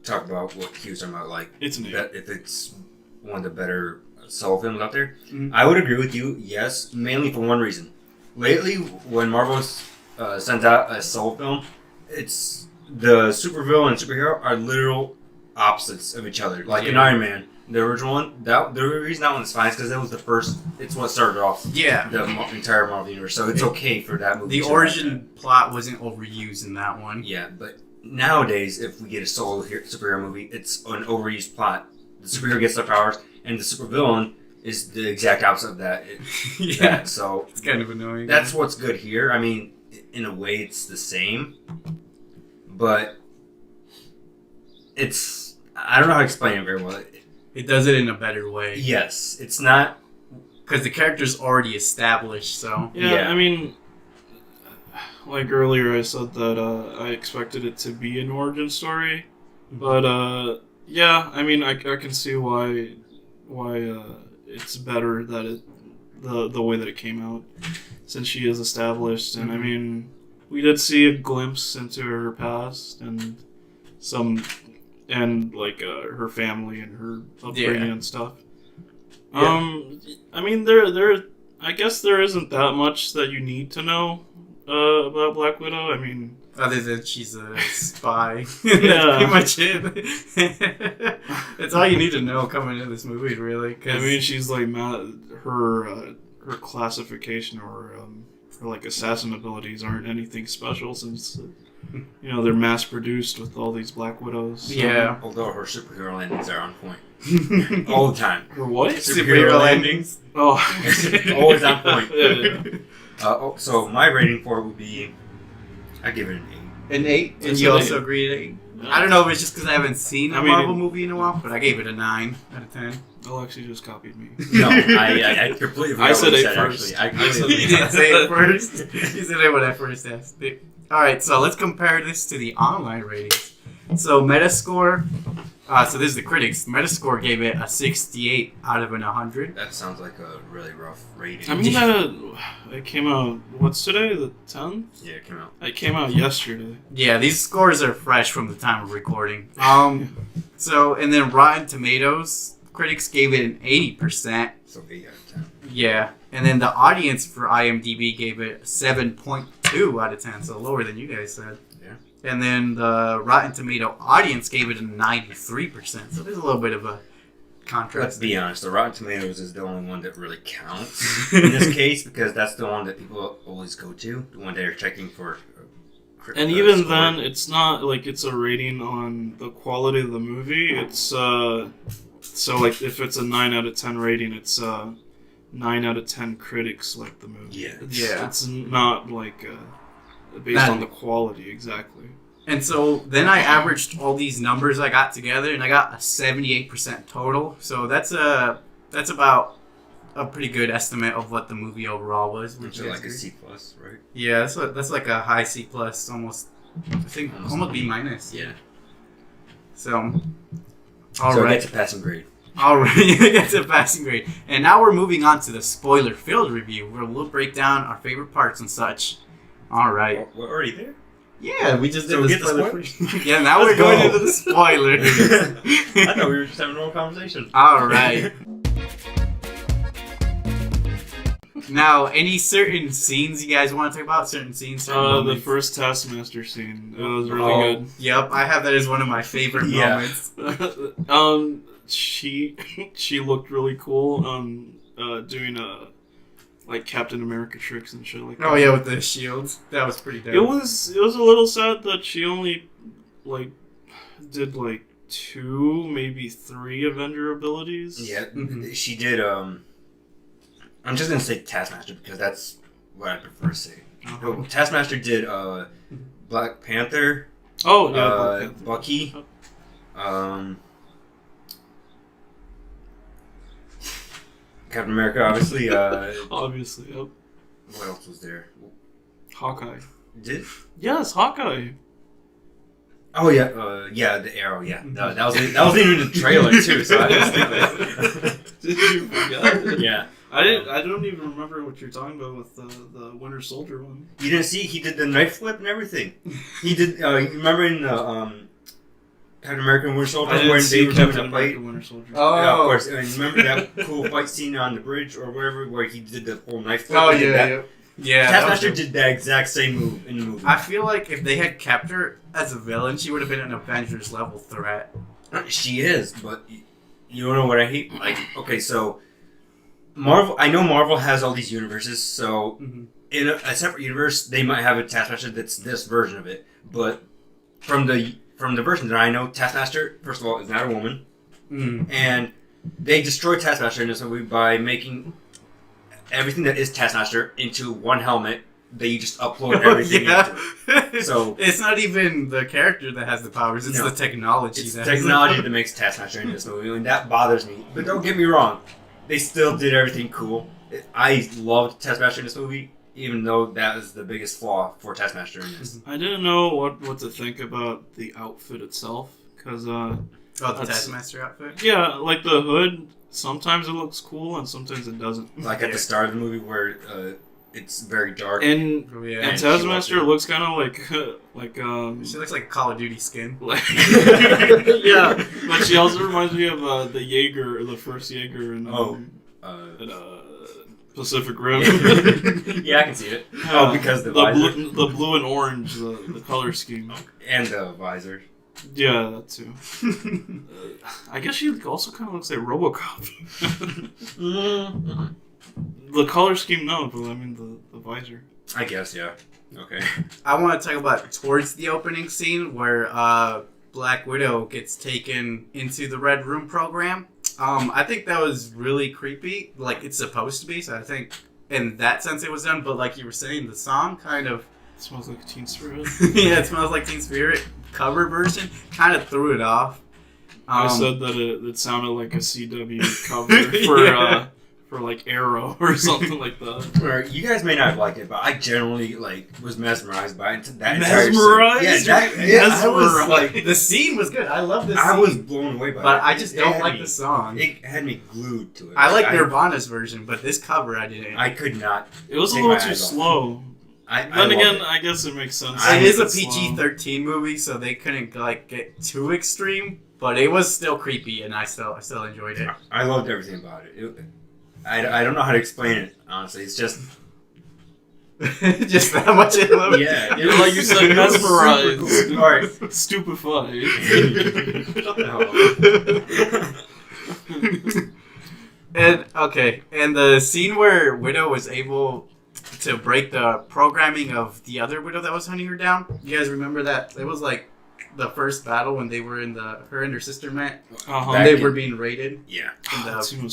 Speaker 2: talk about what Q's talking about.
Speaker 3: It's an 8.
Speaker 2: If it's one of the better solo films out there, I would agree with you. Yes, mainly for one reason. lately when Marvel sends out a solo film, it's the supervillain and superhero are literal opposites of each other. Like in Iron Man, the original one, the reason that one's fine is because that was the first. It's what started off the entire Marvel universe, so it's okay for that movie.
Speaker 1: The origin plot wasn't overused in that one.
Speaker 2: Yeah, but nowadays, if we get a solo superhero movie, it's an overused plot. The superhero gets their powers, and the supervillain is the exact opposite of that. So
Speaker 1: it's kind of annoying.
Speaker 2: That's what's good here. I mean, in a way, it's the same, but it's, I don't know how to explain it very well.
Speaker 1: It does it in a better way.
Speaker 2: Yes, it's not,
Speaker 1: because the character's already established. So
Speaker 3: I mean, like earlier, I said that I expected it to be an origin story, but I mean, I can see why it's better that it the way that it came out, since she is established. And I mean, we did see a glimpse into her past and like her family and her upbringing and stuff. I mean, there I guess there isn't that much that you need to know about Black Widow. I mean,
Speaker 1: other than she's a spy.
Speaker 3: Yeah.
Speaker 1: That's pretty much it. That's all you need to know coming into this movie, really.
Speaker 3: I mean, she's like her classification or her like assassin abilities aren't anything special, since they're mass produced with all these Black Widows. So.
Speaker 2: Yeah. Although her superhero landings are on point all the time.
Speaker 3: Her what?
Speaker 1: Superhero landings.
Speaker 3: Oh,
Speaker 2: always on point.
Speaker 3: Yeah.
Speaker 2: So my rating for it would be, I give it an 8.
Speaker 1: An 8? And you also agreed at 8?
Speaker 3: No.
Speaker 1: I don't know if it's just because I haven't seen a Marvel movie in a while, but I gave it a 9 out of 10.
Speaker 3: Aleksey just copied me.
Speaker 2: No, I completely forgot
Speaker 3: I said
Speaker 2: what
Speaker 3: 8 first.
Speaker 2: Actually.
Speaker 1: You didn't say it first. You said it when I first asked it. Alright, so let's compare this to the online ratings. So Metascore, so this is the critics. Metascore gave it a 68 out of 100.
Speaker 2: That sounds like a really rough rating.
Speaker 3: I mean, it came out, what's today, the 10th?
Speaker 2: Yeah, it came out.
Speaker 3: It came out yesterday.
Speaker 1: Yeah, these scores are fresh from the time of recording. So, and then Rotten Tomatoes, critics gave it an 80%.
Speaker 2: So 8 out of 10.
Speaker 1: Yeah, and then the audience for IMDb gave it 7.2 out of 10, so lower than you guys said.
Speaker 2: Yeah.
Speaker 1: And then the Rotten Tomato audience gave it a 93%, so there's a little bit of a contrast.
Speaker 2: Let's be honest, the Rotten Tomatoes is the only one that really counts in this case, because that's the one that people always go to, the one they're checking for.
Speaker 3: And even then, it's not like it's a rating on the quality of the movie. It's so like if it's a 9 out of 10 rating, it's 9 out of 10 critics like the movie.
Speaker 2: Yeah.
Speaker 3: It's not like based on the quality exactly.
Speaker 1: And so then I averaged all these numbers I got together, and I got a 78% total. So that's about a pretty good estimate of what the movie overall was.
Speaker 2: Which is like a C+, right?
Speaker 1: Yeah, that's like a high C+, almost, I think, almost B-.
Speaker 2: Yeah.
Speaker 1: So,
Speaker 2: So it gets a passing grade.
Speaker 1: Alright, it gets a passing grade. And now we're moving on to the spoiler-filled review, where we'll break down our favorite parts and such. Alright.
Speaker 2: We're already there?
Speaker 1: Yeah, we just did
Speaker 2: So
Speaker 1: the
Speaker 2: we get the
Speaker 1: spoiler. Yeah, now we're going into the spoilers.
Speaker 2: I thought we were just having a normal conversation.
Speaker 1: Alright. Now, any certain scenes you guys want to talk about? Certain scenes? Certain
Speaker 3: The
Speaker 1: moments?
Speaker 3: first Taskmaster scene. It was really good.
Speaker 1: Yep, I have that as one of my favorite moments.
Speaker 3: She looked really cool doing like Captain America tricks and shit like that.
Speaker 1: Oh yeah, with the shields. That was pretty dope.
Speaker 3: It was a little sad that she only like did like 2, maybe 3 Avenger abilities.
Speaker 2: Yeah, she did. I'm just gonna say Taskmaster because that's what I prefer to say.
Speaker 1: Uh-huh.
Speaker 2: Taskmaster did Black Panther.
Speaker 3: Oh yeah, Black Panther.
Speaker 2: Bucky. Captain America, obviously.
Speaker 3: Obviously, yep.
Speaker 2: What else was there?
Speaker 3: Hawkeye.
Speaker 2: Did?
Speaker 3: Yes, Hawkeye.
Speaker 2: Oh yeah, yeah, the arrow. Yeah, that wasn't even in the trailer too. So I didn't think that.
Speaker 3: Did you forget?
Speaker 2: Yeah.
Speaker 3: I don't even remember what you're talking about with the Winter Soldier one.
Speaker 2: You didn't see? He did the knife flip and everything. He did. Remember in the Captain America and Winter Soldier
Speaker 3: I didn't
Speaker 2: when
Speaker 3: see
Speaker 2: they were having
Speaker 3: Captain
Speaker 2: a fight?
Speaker 3: America Winter Soldier.
Speaker 1: Oh,
Speaker 2: Yeah, of course. And remember that cool fight scene on the bridge or wherever where he did the whole knife flip?
Speaker 1: Oh
Speaker 2: He did
Speaker 1: yeah,
Speaker 2: that?
Speaker 1: yeah. Yeah,
Speaker 2: Taskmaster did that exact same move in the movie.
Speaker 1: I feel like if they had kept her as a villain, she would have been an Avengers level threat.
Speaker 2: She is, but you don't know what I hate? Like, okay, so Marvel. I know Marvel has all these universes, so in a separate universe, they might have a Taskmaster that's this version of it. But from the version that I know, Taskmaster, first of all, is not a woman, and they destroy Taskmaster in this movie by making everything that is Taskmaster into one helmet that you just upload everything into. So
Speaker 1: it's not even the character that has the powers; it's the technology.
Speaker 2: It's
Speaker 1: that
Speaker 2: technology that makes Taskmaster in this movie, and that bothers me. But don't get me wrong, they still did everything cool. I loved Taskmaster in this movie, even though that was the biggest flaw for Taskmaster in this.
Speaker 3: I didn't know what to think about the outfit itself, because
Speaker 1: the Taskmaster outfit.
Speaker 3: Yeah, like the hood. Sometimes it looks cool, and sometimes it doesn't.
Speaker 2: Like at the start of the movie, where it's very dark.
Speaker 3: And Taskmaster looks kind of like
Speaker 1: she looks like a Call of Duty skin.
Speaker 3: Yeah, but she also reminds me of the Jaeger, the first Jaeger in Pacific Rim.
Speaker 2: Yeah, I can see it. Because the
Speaker 3: blue and orange, the color scheme,
Speaker 2: and the visor.
Speaker 3: Yeah, that too. I guess she also kind of looks like RoboCop. The color scheme, no, but I mean the visor.
Speaker 2: I guess, yeah. Okay.
Speaker 1: I want to talk about towards the opening scene where Black Widow gets taken into the Red Room program. I think that was really creepy, like it's supposed to be. So I think in that sense it was done. But like you were saying, the song kind of
Speaker 3: it smells like Teen Spirit.
Speaker 1: Yeah, it smells like Teen Spirit. Cover version kind of threw it off.
Speaker 3: I said that it sounded like a CW cover for like Arrow or something like that.
Speaker 2: Or you guys may not like it, but I generally was mesmerized by it. That
Speaker 3: Mesmerized?
Speaker 2: I was like
Speaker 1: the scene was good. I love this.
Speaker 2: I was blown away by it.
Speaker 1: But I just don't like the song.
Speaker 2: It had me glued to it.
Speaker 1: I like Nirvana's version, but this cover I didn't.
Speaker 2: I could not.
Speaker 3: It was a little too slow. Then again, I guess it makes sense.
Speaker 1: It is a PG-13 movie, so they couldn't get too extreme, but it was still creepy, and I still enjoyed it.
Speaker 2: I loved everything about it. I don't know how to explain it, honestly. It's just
Speaker 1: just that much I love it.
Speaker 2: Yeah,
Speaker 3: like you said, mesmerized,
Speaker 2: cool. Alright,
Speaker 3: stupefied.
Speaker 1: And the scene where Widow was able to break the programming of the other Widow that was hunting her down. You guys remember that? It was like the first battle when they were in her and her sister met. They were being raided.
Speaker 2: Yeah.
Speaker 3: That fight scene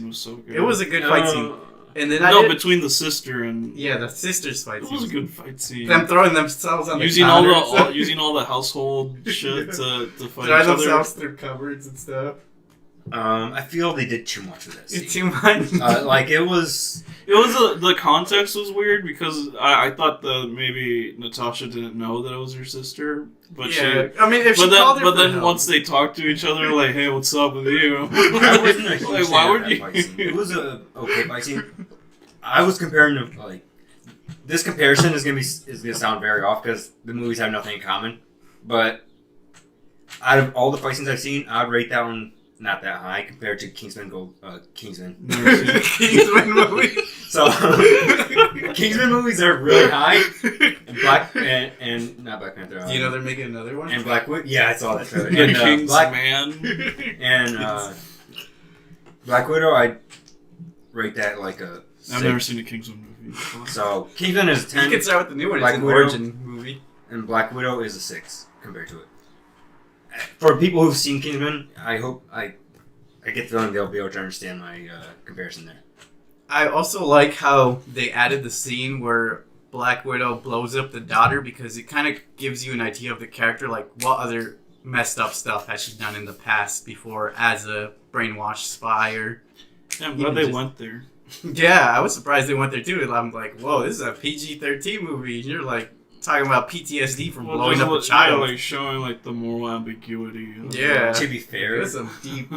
Speaker 3: was so good.
Speaker 1: It was a good fight scene. And then
Speaker 3: between the sister and
Speaker 1: the sister's fight scene.
Speaker 3: It was a good fight scene.
Speaker 1: Them throwing themselves on
Speaker 3: using
Speaker 1: the counter.
Speaker 3: using all the household shit to fight
Speaker 1: Drive
Speaker 3: each other.
Speaker 1: themselves through cupboards and stuff.
Speaker 2: I feel they did too much of that scene.
Speaker 1: Too much.
Speaker 3: The context was weird because I thought that maybe Natasha didn't know that it was her sister, but then once they talked to each other, like, hey, what's up with you?
Speaker 2: I wasn't a huge
Speaker 3: like, why would you?
Speaker 2: It was a okay fight scene. I was comparing to this comparison is gonna sound very off because the movies have nothing in common, but out of all the fight scenes I've seen, I'd rate that one not that high compared to Kingsman Kingsman
Speaker 1: movie.
Speaker 2: So Kingsman movies are really high, and not Black Panther.
Speaker 1: Do you know they're making another one?
Speaker 2: And Black Widow. Yeah, I saw that trailer.
Speaker 3: And Kingsman
Speaker 2: and Black Widow, I rate that like a 6.
Speaker 3: I've never seen a Kingsman movie.
Speaker 2: So Kingsman is 10.
Speaker 1: You can start with the new one.
Speaker 2: Black
Speaker 1: it's an
Speaker 2: Widow,
Speaker 1: origin movie.
Speaker 2: And Black Widow is a 6 compared to it. For people who've seen Kingsman, I hope I get the feeling they'll be able to understand my comparison there.
Speaker 1: I also like how they added the scene where Black Widow blows up the daughter because it kind of gives you an idea of the character, like what other messed up stuff has she done in the past before as a brainwashed spy or...
Speaker 3: Yeah, I'm glad they went there.
Speaker 1: Yeah, I was surprised they went there too. I'm like, whoa, this is a PG-13 movie. You're like talking about PTSD from blowing up a child.
Speaker 3: Yeah, like showing like the moral ambiguity.
Speaker 1: Yeah.
Speaker 2: To be fair,
Speaker 1: deep.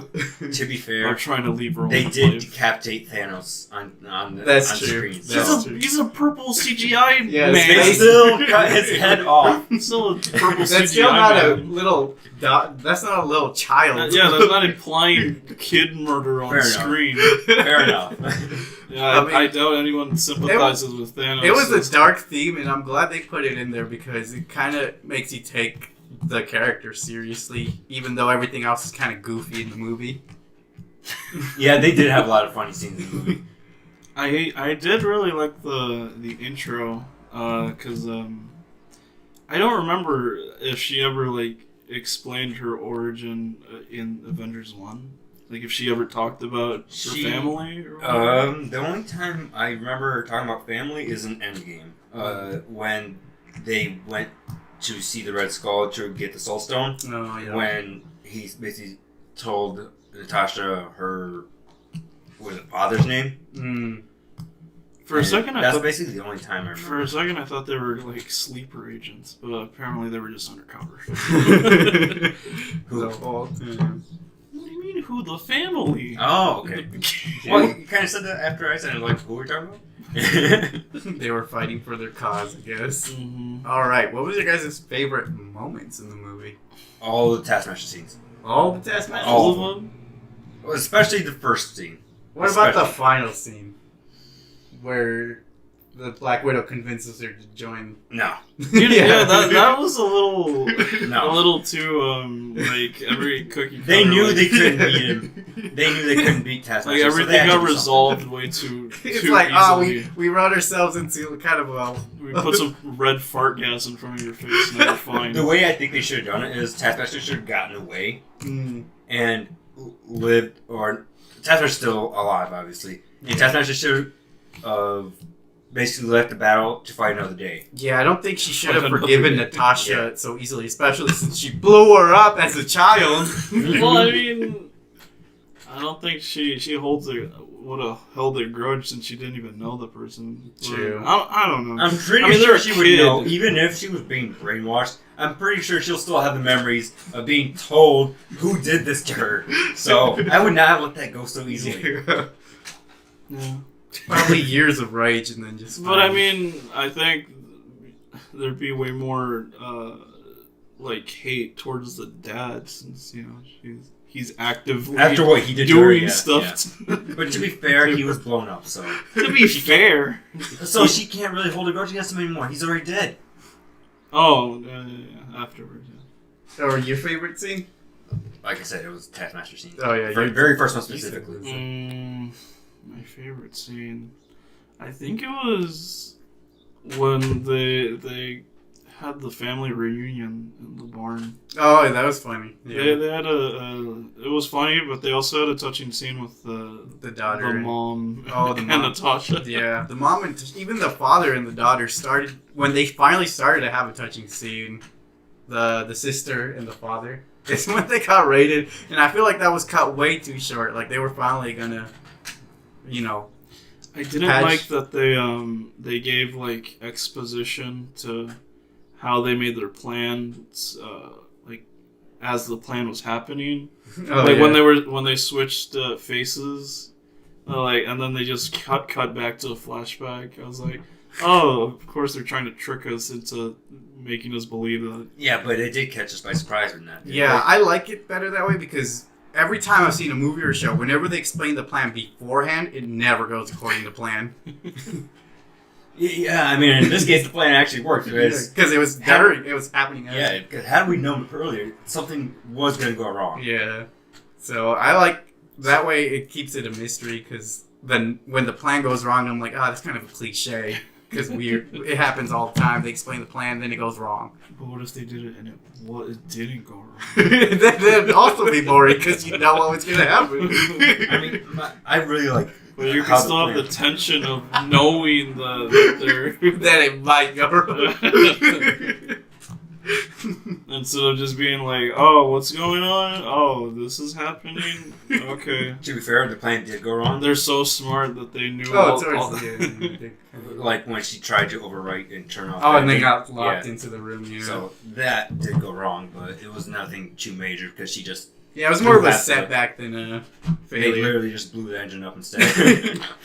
Speaker 2: To be fair,
Speaker 3: I'm trying to leave Rome.
Speaker 2: They did decapitate Thanos on
Speaker 1: That's
Speaker 2: the
Speaker 1: true.
Speaker 2: screen.
Speaker 3: He's a purple CGI
Speaker 1: yeah,
Speaker 3: man.
Speaker 2: They still cut his head off.
Speaker 3: Still a purple CGI
Speaker 1: That's still not
Speaker 3: man.
Speaker 1: a little. That's not a little child.
Speaker 3: Yeah, that's not implying kid murder on screen.
Speaker 2: Fair enough.
Speaker 3: Yeah,
Speaker 1: I mean,
Speaker 3: I doubt anyone sympathizes with Thanos.
Speaker 1: it was a dark theme, and I'm glad they put it in there because it kind of makes you take the character seriously, even though everything else is kind of goofy in the movie.
Speaker 2: Yeah, they did have a lot of funny scenes in the movie.
Speaker 3: I did really like the intro, because I don't remember if she ever like explained her origin in Avengers 1. Like if she ever talked about her family or whatever.
Speaker 2: The only time I remember her talking about family is in Endgame. When they went to see the Red Skull to get the Soul Stone.
Speaker 1: Oh, yeah.
Speaker 2: When he basically told Natasha her father's name.
Speaker 3: For a second,
Speaker 2: that's basically the only time I remember.
Speaker 3: For a second, I thought they were like sleeper agents, but apparently they were just undercover.
Speaker 2: Who?
Speaker 3: What do you mean, who? The family?
Speaker 2: Oh, okay. Well, you kind of said that after I said it. Like, who were we talking about?
Speaker 1: They were fighting for their cause, I guess.
Speaker 3: Mm-hmm.
Speaker 1: All right, what was your guys' favorite moments in the movie?
Speaker 2: All the Taskmaster scenes.
Speaker 1: All the Taskmasters?
Speaker 3: All of them?
Speaker 2: Well, especially the first scene.
Speaker 1: What about the final scene? Where the Black Widow convinces her to join.
Speaker 2: No.
Speaker 3: Dude, yeah, that was a little
Speaker 2: No.
Speaker 3: a little too like every cookie.
Speaker 2: They
Speaker 3: cutter,
Speaker 2: knew
Speaker 3: like,
Speaker 2: they couldn't beat him. They knew they couldn't beat Taskmaster.
Speaker 3: Like everything
Speaker 2: so they had to
Speaker 3: got
Speaker 2: do
Speaker 3: resolved
Speaker 2: something.
Speaker 3: way too
Speaker 1: It's
Speaker 3: too
Speaker 1: like,
Speaker 3: easily.
Speaker 1: we wrote ourselves into kind of a...
Speaker 3: We put some red fart gas in front of your face and we're fine.
Speaker 2: The way I think they should have done it is Taskmaster should have gotten away and lived, or Taskmaster's still alive, obviously. And Taskmaster should have basically left the battle to fight another day.
Speaker 1: Yeah, I don't think she should have
Speaker 3: Another
Speaker 1: forgiven
Speaker 3: day.
Speaker 1: Natasha so easily, especially since she blew her up as a child.
Speaker 3: Well, I mean, I don't think she would have held a grudge since she didn't even know the person.
Speaker 1: True.
Speaker 3: I don't know.
Speaker 2: I'm pretty
Speaker 3: I mean,
Speaker 2: sure
Speaker 3: they're a
Speaker 2: she would
Speaker 3: kid.
Speaker 2: know, even if she was being brainwashed. I'm pretty sure she'll still have the memories of being told who did this to her. So I would not let that go so easily.
Speaker 3: Yeah.
Speaker 1: Probably years of rage and then just...
Speaker 3: But I mean, I think there'd be way more like hate towards the dad since he's actively
Speaker 2: After what he did to her,
Speaker 3: doing
Speaker 2: yeah,
Speaker 3: stuff.
Speaker 2: yeah. But to be fair, he was blown up, so
Speaker 3: To be fair.
Speaker 2: so she can't really hold a grudge against him anymore. He's already dead.
Speaker 3: Oh, afterwards. Yeah.
Speaker 1: Or your favorite scene?
Speaker 2: Like I said, it was Taskmaster scene.
Speaker 1: Oh, yeah.
Speaker 2: Very first one specifically.
Speaker 3: My favorite scene, I think it was when they had the family reunion in the barn.
Speaker 1: Oh, that was funny. Yeah.
Speaker 3: They had it was funny, but they also had a touching scene with
Speaker 1: The daughter.
Speaker 3: the mom,
Speaker 1: Oh, the
Speaker 3: and
Speaker 1: mom.
Speaker 3: Natasha.
Speaker 1: Yeah, the mom and even the father and the daughter started when they finally started to have a touching scene. The sister and the father. It's when they got raided, and I feel like that was cut way too short. Like they were finally gonna,
Speaker 3: I didn't like that they gave like exposition to how they made their plans, like as the plan was happening. When they switched faces, and then they just cut back to a flashback. I was like, oh, of course they're trying to trick us into making us believe that.
Speaker 2: Yeah, but it did catch us by surprise with that.
Speaker 1: Yeah, I like it better that way because every time I've seen a movie or show, whenever they explain the plan beforehand, it never goes according to plan.
Speaker 2: Yeah, I mean, in this case, the plan actually worked.
Speaker 1: Because it was happening.
Speaker 2: Yeah, because had we known earlier, something was going to go wrong.
Speaker 1: Yeah. So I like that way. It keeps it a mystery because then when the plan goes wrong, I'm like, that's kind of a cliche because it happens all the time. They explain the plan, then it goes wrong.
Speaker 3: But what if they did it and it didn't go wrong?
Speaker 1: That'd also be boring because you know what was going to happen.
Speaker 2: I mean, I really like.
Speaker 3: But you can still have the tension of knowing that they're
Speaker 1: that it might go wrong.
Speaker 3: instead of just being like, oh, what's going on? Oh, this is happening. Okay.
Speaker 2: To be fair, the plan did go wrong.
Speaker 3: They're so smart that they knew
Speaker 1: Oh,
Speaker 3: all
Speaker 2: Like when she tried to overwrite and turn off.
Speaker 1: Oh, and they got locked into the room. Yeah.
Speaker 2: So that did go wrong, but it was nothing too major because she just.
Speaker 1: Yeah, it was more of a setback than a
Speaker 2: They
Speaker 1: failure.
Speaker 2: literally just blew the engine up instead.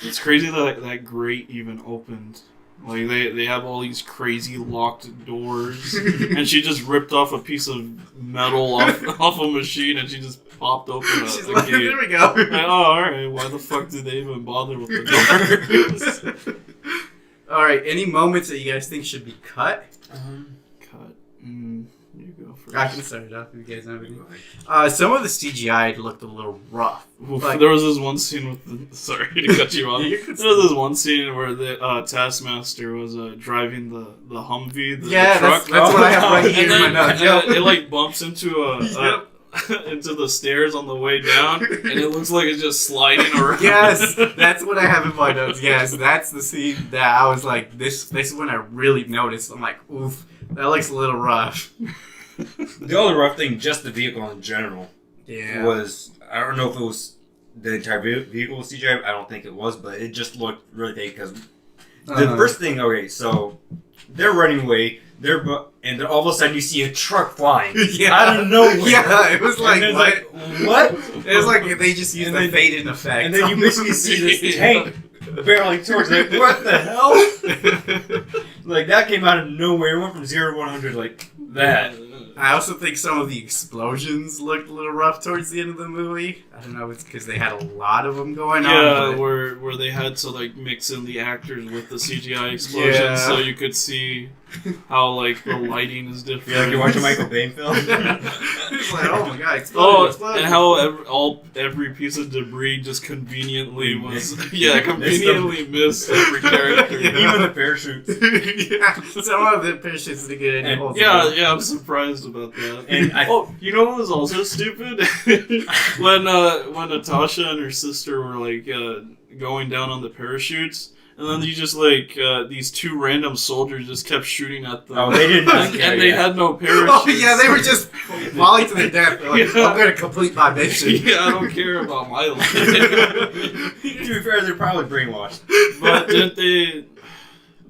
Speaker 3: It's crazy that that grate even opened. Like they have all these crazy locked doors, and she just ripped off a piece of metal off a machine, and she just popped open
Speaker 1: She's
Speaker 3: a
Speaker 1: like,
Speaker 3: gate.
Speaker 1: there we go.
Speaker 3: Like, oh, all right. Why the fuck did they even bother with the doors?
Speaker 1: All right. Any moments that you guys think should be cut?
Speaker 3: Cut. You go first.
Speaker 1: I can start it off if you guys have any. Some of the CGI looked a little rough.
Speaker 3: Oof,
Speaker 1: Like-
Speaker 3: there was this one scene with the... Sorry to cut you off.
Speaker 1: You
Speaker 3: There
Speaker 1: can
Speaker 3: was this one scene where the Taskmaster was driving the Humvee, the
Speaker 1: Yeah,
Speaker 3: truck.
Speaker 1: that's what I have right here
Speaker 3: And
Speaker 1: in my
Speaker 3: then
Speaker 1: notes.
Speaker 3: it
Speaker 1: Yep.
Speaker 3: like bumps into
Speaker 1: Yep.
Speaker 3: into the stairs on the way down, and it looks like it's just sliding around.
Speaker 1: Yes, that's what I have in my notes. Yes, that's the scene that I was like, this is when I really noticed. I'm like, oof, that looks a little rough.
Speaker 2: The only rough thing, just the vehicle in general,
Speaker 1: Yeah.
Speaker 2: was, I don't know if it was the entire vehicle was CGI. I don't think it was, but it just looked really fake because the first thing. Okay, so they're running away. And then all of a sudden you see a truck flying out of nowhere.
Speaker 1: Yeah, it was like,
Speaker 2: And
Speaker 1: what?
Speaker 2: it's what?
Speaker 1: It was like they just used
Speaker 2: And
Speaker 1: the
Speaker 2: then-
Speaker 1: fading effect.
Speaker 2: And then you basically see this tank barreling towards it. Like, what the hell? Like, that came out of nowhere. It went from 0 to 100 like that.
Speaker 1: I also think some of the explosions looked a little rough towards the end of the movie. I don't know if it's because they had a lot of them going on.
Speaker 3: Yeah,
Speaker 1: but-
Speaker 3: where they had to like mix in the actors with the CGI explosions,
Speaker 1: Yeah.
Speaker 3: so you could see how like the lighting is different.
Speaker 2: Yeah, like you watch a Michael Bay film.
Speaker 1: It's like, oh my god,
Speaker 3: Oh,
Speaker 1: explode.
Speaker 3: and how every piece of debris just conveniently was conveniently missed every character.
Speaker 2: Even the parachutes.
Speaker 1: Yeah, some of the parachutes to get in.
Speaker 2: And-
Speaker 1: holes.
Speaker 3: Yeah, I'm surprised about that.
Speaker 2: And
Speaker 3: You know what was also stupid? when Natasha and her sister were like going down on the parachutes, and then you just like these two random soldiers just kept shooting at them.
Speaker 2: Oh, they did not
Speaker 3: and,
Speaker 2: care,
Speaker 3: and they
Speaker 2: yeah.
Speaker 3: had no parachutes.
Speaker 1: Oh yeah, they were just falling to their death. They're like,
Speaker 3: Yeah.
Speaker 1: I'm gonna complete my mission.
Speaker 3: Yeah, I don't care about my life.
Speaker 2: to be fair, they're probably brainwashed.
Speaker 3: But didn't they?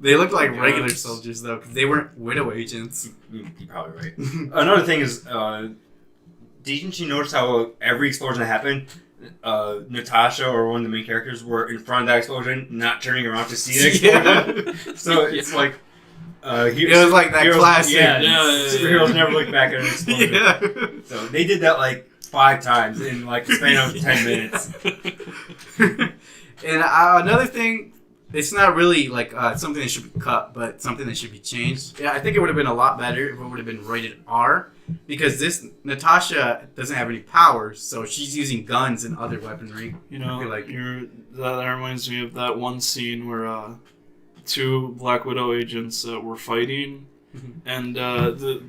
Speaker 1: They looked like
Speaker 3: Yeah,
Speaker 1: regular
Speaker 3: it's-
Speaker 1: soldiers though, because they weren't widow agents.
Speaker 2: You're probably right. Another thing is, didn't you notice how every explosion that happened, Natasha or one of the main characters were in front of that explosion, not turning around to see the explosion?
Speaker 1: Yeah.
Speaker 2: So it's like,
Speaker 1: It was like that classic.
Speaker 2: Yeah,
Speaker 3: Yeah.
Speaker 2: superheroes never look back at an explosion.
Speaker 1: Yeah.
Speaker 2: So they did that like 5 times in like the span of 10 minutes.
Speaker 1: And another thing, it's not really like something that should be cut, but something that should be changed. Yeah, I think it would have been a lot better if it would have been rated R, because this Natasha doesn't have any powers, so she's using guns and other weaponry.
Speaker 3: You know,
Speaker 1: I feel like-
Speaker 3: that reminds me of that one scene where two Black Widow agents were fighting, and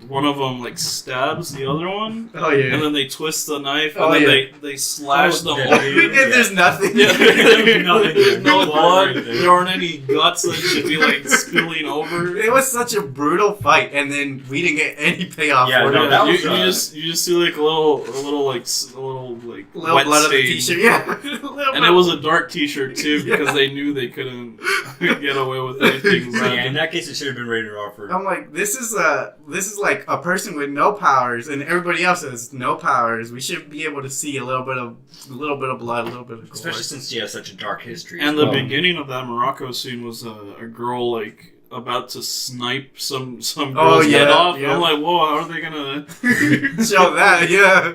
Speaker 3: one of them like stabs the other one,
Speaker 1: Oh yeah.
Speaker 3: and then they twist the knife,
Speaker 1: Oh,
Speaker 3: and then
Speaker 1: yeah.
Speaker 3: they slash the
Speaker 2: Oh,
Speaker 3: whole.
Speaker 1: And there's nothing.
Speaker 3: Yeah,
Speaker 2: There's nothing there.
Speaker 3: no
Speaker 2: No
Speaker 3: blood.
Speaker 2: blood right there.
Speaker 3: There aren't any guts that should be like spilling over.
Speaker 1: It was such a brutal fight, and then we didn't get any payoff
Speaker 2: Yeah,
Speaker 1: for
Speaker 2: no,
Speaker 1: it.
Speaker 2: that
Speaker 3: you,
Speaker 2: was,
Speaker 3: you just see like a little wet
Speaker 1: Little
Speaker 3: stain.
Speaker 1: blood on the t-shirt, yeah.
Speaker 3: And it was a dark t-shirt too, because they knew they couldn't get away with anything.
Speaker 2: So yeah, in that case, it should have been rated R for.
Speaker 1: I'm like, this is like a person with no powers, and everybody else has no powers. We should be able to see a little bit of blood, a little bit of gore.
Speaker 2: Especially since she has such a dark history.
Speaker 3: And
Speaker 2: as
Speaker 3: the
Speaker 2: well.
Speaker 3: beginning of that Morocco scene was a girl like about to snipe some
Speaker 1: Oh,
Speaker 3: girl's head
Speaker 1: yeah,
Speaker 3: off.
Speaker 1: yeah.
Speaker 3: I'm like, whoa, how are they gonna?
Speaker 1: Show that, yeah.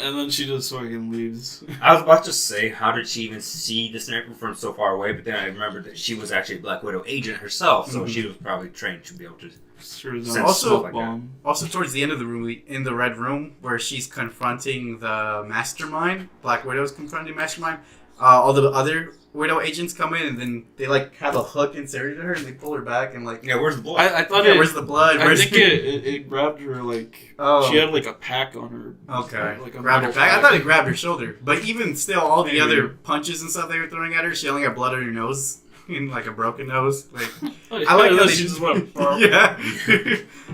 Speaker 3: And then she just fucking leaves.
Speaker 2: I was about to say, how did she even see the sniper from so far away? But then I remembered that she was actually a Black Widow agent herself, so she was probably trained to be able to.
Speaker 3: Sure as
Speaker 2: Sense
Speaker 3: hell.
Speaker 1: Also-
Speaker 2: stuff like that.
Speaker 3: Bomb.
Speaker 1: Also, towards the end of the movie, in the Red Room, where she's confronting the Mastermind, Black Widow's confronting Mastermind, all the other Widow agents come in, and then they like have a hook inserted to her, and they pull her back, and like,
Speaker 2: Yeah, where's the blood?
Speaker 3: I thought
Speaker 1: yeah,
Speaker 3: it.
Speaker 1: where's the blood?
Speaker 3: I
Speaker 1: Where's
Speaker 3: think it grabbed her like
Speaker 1: Oh.
Speaker 3: she had like a pack on her.
Speaker 1: Okay.
Speaker 3: Like a
Speaker 1: Grabbed her
Speaker 3: metal
Speaker 1: back. I
Speaker 3: pack.
Speaker 1: thought it grabbed her shoulder. But even still, all the
Speaker 2: Maybe.
Speaker 1: other punches and stuff they were throwing at her, she only got blood on her nose. And like a broken nose. Like I like
Speaker 3: And
Speaker 1: how
Speaker 3: then
Speaker 1: they
Speaker 3: she just went.
Speaker 1: yeah.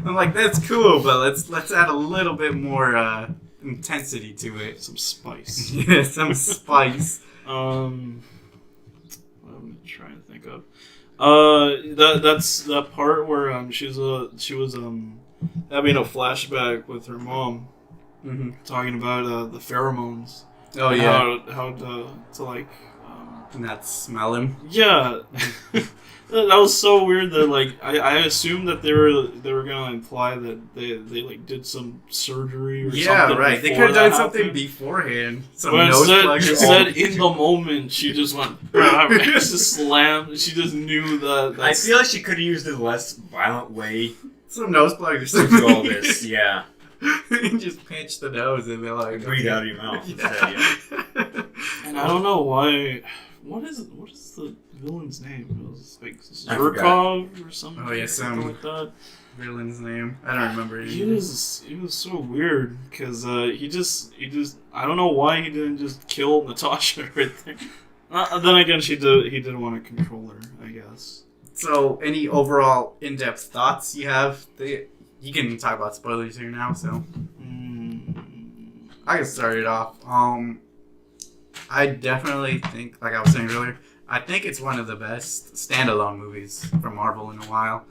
Speaker 1: I'm like, that's cool, but let's add a little bit more intensity to it.
Speaker 3: Some spice.
Speaker 1: Yeah, some spice.
Speaker 3: I'm trying to think of. That's that part where she was having a flashback with her mom,
Speaker 1: Mm-hmm.
Speaker 3: talking about the pheromones.
Speaker 1: Oh yeah.
Speaker 3: How to like
Speaker 1: not smell him.
Speaker 3: Yeah. That was so weird that like I assumed that they were gonna imply that they like did some surgery or something.
Speaker 1: Yeah, right. They
Speaker 3: before
Speaker 1: could have done
Speaker 3: that
Speaker 1: something
Speaker 3: happened.
Speaker 1: beforehand. Some
Speaker 3: But
Speaker 1: nose plug or
Speaker 3: instead,
Speaker 1: something.
Speaker 3: in the moment, she just went. Just slammed. She just knew that.
Speaker 2: I feel like she could have used a less violent way
Speaker 1: Some nose plug or
Speaker 2: to
Speaker 1: something.
Speaker 2: do all this. Yeah,
Speaker 1: Just pinch the nose and be like,
Speaker 2: breathe out of your mouth.
Speaker 1: Yeah.
Speaker 2: Instead, yeah.
Speaker 3: And I don't know why. What is the villain's name? It was like
Speaker 2: I forgot.
Speaker 3: Zurkov or something.
Speaker 1: Oh, yeah,
Speaker 3: something
Speaker 1: some-
Speaker 3: like that.
Speaker 1: Villain's name. I don't remember.
Speaker 3: He
Speaker 1: either.
Speaker 3: was so weird because he just I don't know why he didn't just kill Natasha right there. Then again, he did want to control her, I guess.
Speaker 1: So, any overall in-depth thoughts you have? You can talk about spoilers here now, so I can start it off. I definitely think, like I was saying earlier, I think it's one of the best standalone movies from Marvel in a while.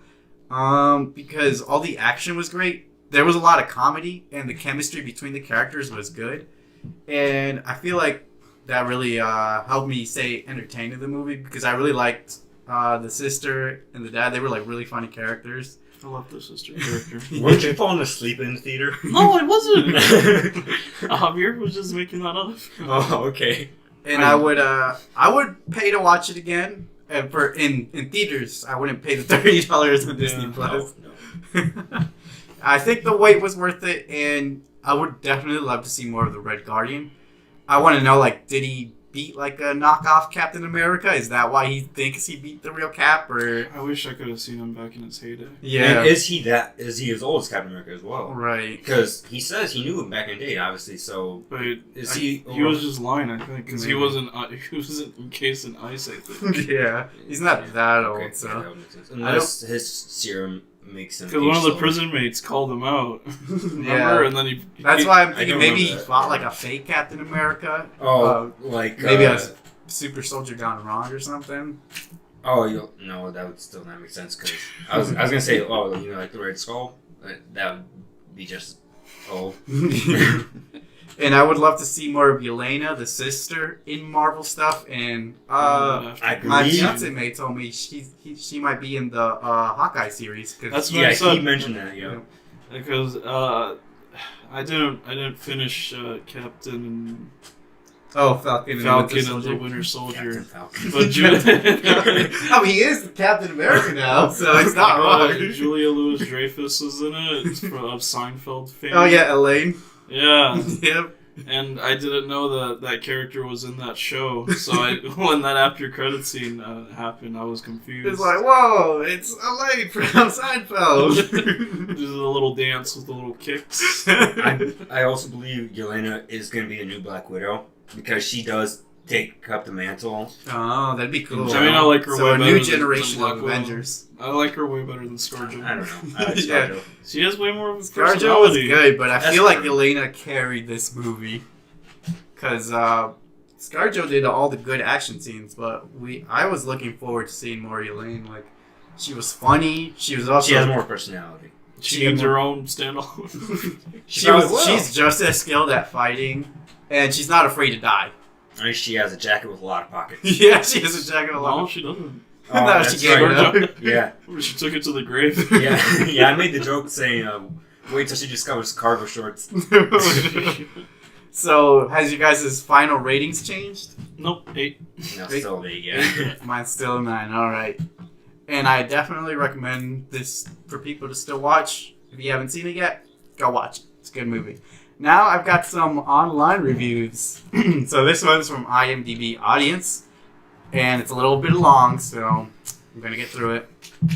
Speaker 1: Because all the action was great. There was a lot of comedy, and the chemistry between the characters was good. And I feel like that really helped me stay entertained in the movie because I really liked the sister and the dad. They were like really funny characters.
Speaker 3: I love the sister character.
Speaker 2: Weren't you falling asleep in the theater?
Speaker 3: No, I wasn't. Javier was just making that up.
Speaker 2: Oh, okay.
Speaker 1: And I would pay to watch it again. And for in theaters, I wouldn't pay the $30 on Disney Plus.
Speaker 2: No.
Speaker 1: I think the wait was worth it, and I would definitely love to see more of the Red Guardian. I want to know, like, did he beat like a knockoff Captain America? Is that why he thinks he beat the real Cap? Or
Speaker 3: I wish I could have seen him back in his heyday.
Speaker 1: yeah,
Speaker 2: And is he as old as Captain America as well?
Speaker 1: right.
Speaker 2: Because he says he knew him back in the day, obviously. So
Speaker 3: But
Speaker 2: is he?
Speaker 3: he was just lying, I think, because he
Speaker 1: Maybe.
Speaker 3: wasn't encased in ice, I think.
Speaker 1: Yeah, he's not that old,
Speaker 2: Okay,
Speaker 1: so
Speaker 2: yeah, that would make sense. Unless his serum makes him.
Speaker 3: Because one of the
Speaker 2: age
Speaker 3: prison mates called him out.
Speaker 1: yeah.
Speaker 3: Remember? And then he.
Speaker 1: That's why I'm
Speaker 2: I
Speaker 1: thinking
Speaker 2: don't
Speaker 1: maybe he
Speaker 2: remember that.
Speaker 1: fought like a fake Captain America.
Speaker 2: slow. Oh, like
Speaker 1: Maybe a super soldier gone wrong or something.
Speaker 2: Oh, no, that would still not make sense. Because I was gonna say, oh, you know, like the Red Skull. That would be just
Speaker 1: And I would love to see more of Yelena, the sister, in Marvel stuff. And
Speaker 2: I
Speaker 1: my
Speaker 2: believe.
Speaker 1: fiance mate told me she might be in the Hawkeye series.
Speaker 3: That's what
Speaker 2: Yeah,
Speaker 3: I said.
Speaker 2: he mentioned that. Yeah.
Speaker 3: Because I didn't finish Captain
Speaker 1: Falcon
Speaker 3: and
Speaker 1: and
Speaker 3: Falcon
Speaker 1: the
Speaker 3: and the
Speaker 1: Winter Soldier.
Speaker 3: Winter Soldier.
Speaker 2: Captain Falcon.
Speaker 3: But
Speaker 1: I mean, he is the Captain America now, so it's not wrong.
Speaker 3: Julia Louis-Dreyfus is in it. It's of Seinfeld fame.
Speaker 1: Oh yeah, Elaine.
Speaker 3: Yeah.
Speaker 1: Yep.
Speaker 3: And I didn't know that character was in that show. So when that after credit scene happened, I was confused.
Speaker 1: It's like, whoa, it's Elaine from Seinfeld.
Speaker 3: There's a little dance with the little kicks.
Speaker 2: I also believe Yelena is going to be a new Black Widow because she does take up the mantle.
Speaker 1: Oh, that'd be cool.
Speaker 3: I mean, I like her
Speaker 1: So
Speaker 3: way
Speaker 1: a
Speaker 3: better
Speaker 1: new
Speaker 3: than
Speaker 1: generation
Speaker 3: Black
Speaker 1: of
Speaker 3: Widow.
Speaker 1: Avengers.
Speaker 3: I like her way better than ScarJo.
Speaker 2: I don't know. I like
Speaker 1: Yeah.
Speaker 2: ScarJo.
Speaker 3: She has way more of a
Speaker 1: ScarJo was
Speaker 3: personality.
Speaker 1: good, but I
Speaker 2: That's
Speaker 1: feel like
Speaker 2: true.
Speaker 1: Yelena carried this movie. Because ScarJo did all the good action scenes, but I was looking forward to seeing more Yelena. Like, she was funny. She was also...
Speaker 2: She has more personality.
Speaker 3: She needs her own standalone.
Speaker 1: She's just as skilled at fighting, and she's not afraid to die.
Speaker 2: I mean, she has a jacket with a lot of pockets.
Speaker 1: Yeah, she has a jacket of
Speaker 3: No,
Speaker 1: love.
Speaker 3: she doesn't.
Speaker 2: Oh,
Speaker 1: No,
Speaker 2: that's
Speaker 1: she gave
Speaker 2: right.
Speaker 1: it up.
Speaker 2: Yeah,
Speaker 3: She took it to the grave.
Speaker 2: yeah, yeah. I made the joke saying, "Wait till she discovers cargo shorts."
Speaker 1: So, has you guys' final ratings changed?
Speaker 3: Nope, 8.
Speaker 2: No, still big, yeah.
Speaker 1: Mine's still a 9. All right. And I definitely recommend this for people to still watch. If you haven't seen it yet, go watch it. It's a good movie. Now I've got some online reviews. So this one's from IMDb Audience. And it's a little bit long, so I'm going to get through it.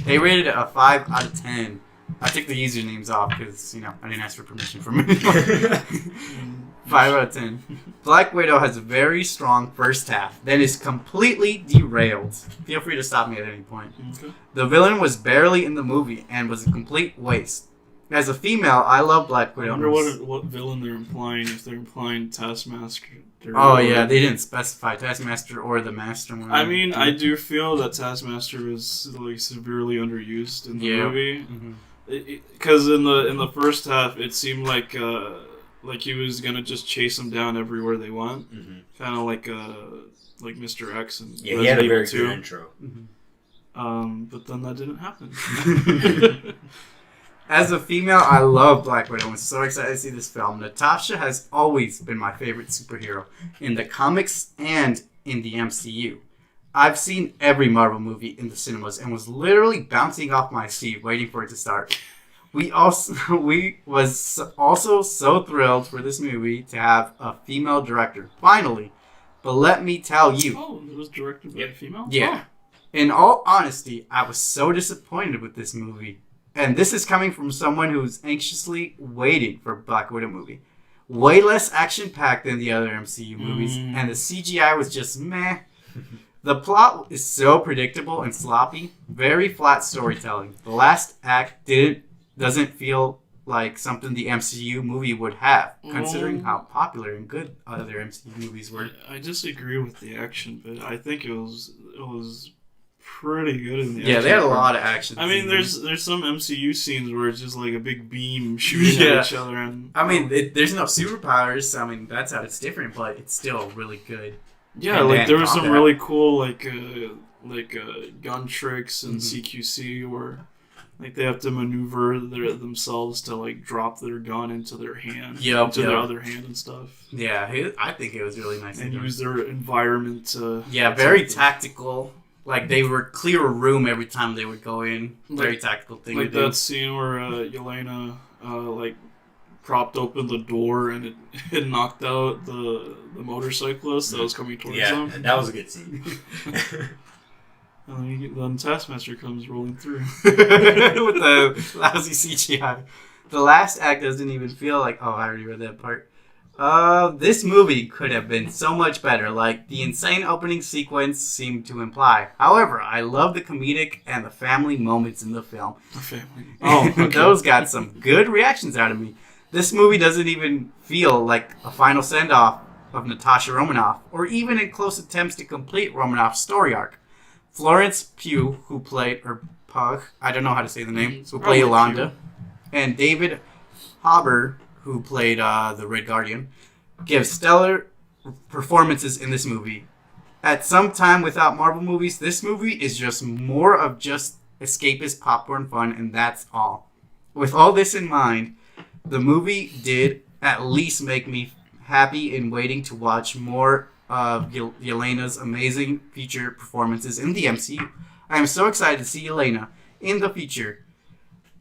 Speaker 1: They rated it a 5 out of 10. I took the usernames off because, I didn't ask for permission from anyone. 5 out of 10. Black Widow has a very strong first half, then is completely derailed. Feel free to stop me at any point.
Speaker 3: Okay.
Speaker 1: The villain was barely in the movie and was a complete waste. As a female, I love Black
Speaker 3: I
Speaker 1: Widow.
Speaker 3: wonder what villain they're implying, if they're implying Taskmaster.
Speaker 1: Oh yeah, they didn't specify Taskmaster or the Mastermind.
Speaker 3: I mean, I do feel that Taskmaster was like severely underused in the movie.
Speaker 1: Mhm.
Speaker 3: Because in the first half, it seemed like like he was gonna just chase them down everywhere they went, kind of like Mr. X and
Speaker 2: yeah, he had a very good intro.
Speaker 3: But then that didn't happen.
Speaker 1: As a female, I love Black Widow. I'm so excited to see this film. Natasha has always been my favorite superhero in the comics and in the MCU. I've seen every Marvel movie in the cinemas and was literally bouncing off my seat waiting for it to start. We was also so thrilled for this movie to have a female director, finally. But let me tell you.
Speaker 3: Oh, it was directed by a female?
Speaker 1: Yeah. In all honesty, I was so disappointed with this movie. And this is coming from someone who's anxiously waiting for a Black Widow movie. Way less action-packed than the other MCU movies, and the CGI was just meh. The plot is so predictable and sloppy, very flat storytelling. The last act doesn't feel like something the MCU movie would have, considering how popular and good other MCU movies were.
Speaker 3: I disagree with the action, but I think it was pretty good in the action.
Speaker 1: Yeah, they had a lot of action.
Speaker 3: I mean, there's some MCU scenes where it's just like a big beam shooting at each other. And
Speaker 1: I mean, there's no superpowers. I mean, that's how it's different, but it's still really good.
Speaker 3: Yeah, like there was some really cool like gun tricks and CQC where like they have to maneuver themselves to like drop their gun into their hand, into their other hand and stuff.
Speaker 1: Yeah, I think it was really nice.
Speaker 3: And use their environment to... Yeah,
Speaker 1: very tactical. Like, they would clear a room every time they would go in. Very tactical thing
Speaker 3: like
Speaker 1: to do.
Speaker 3: That scene where Yelena, propped open the door and it knocked out the motorcyclist that was coming towards them.
Speaker 2: Yeah, that was a good scene.
Speaker 3: And then Taskmaster comes rolling through.
Speaker 1: With the lousy CGI. The last act doesn't even feel like... Oh, I already read that part. This movie could have been so much better, like the insane opening sequence seemed to imply. However, I love the comedic and the family moments in the film.
Speaker 3: The family.
Speaker 1: Oh, okay. Those got some good reactions out of me. This movie doesn't even feel like a final send-off of Natasha Romanoff, or even in close attempts to complete Romanoff's story arc. Florence Pugh, who played, or Pugh, I don't know how to say the name, who played Yolanda, and David Harbour, who played the Red Guardian, give stellar performances in this movie. At some time without Marvel movies, this movie is just more of just escapist popcorn fun, and that's all. With all this in mind, the movie did at least make me happy in waiting to watch more of Yelena's amazing feature performances in the MCU. I am so excited to see Yelena in the future.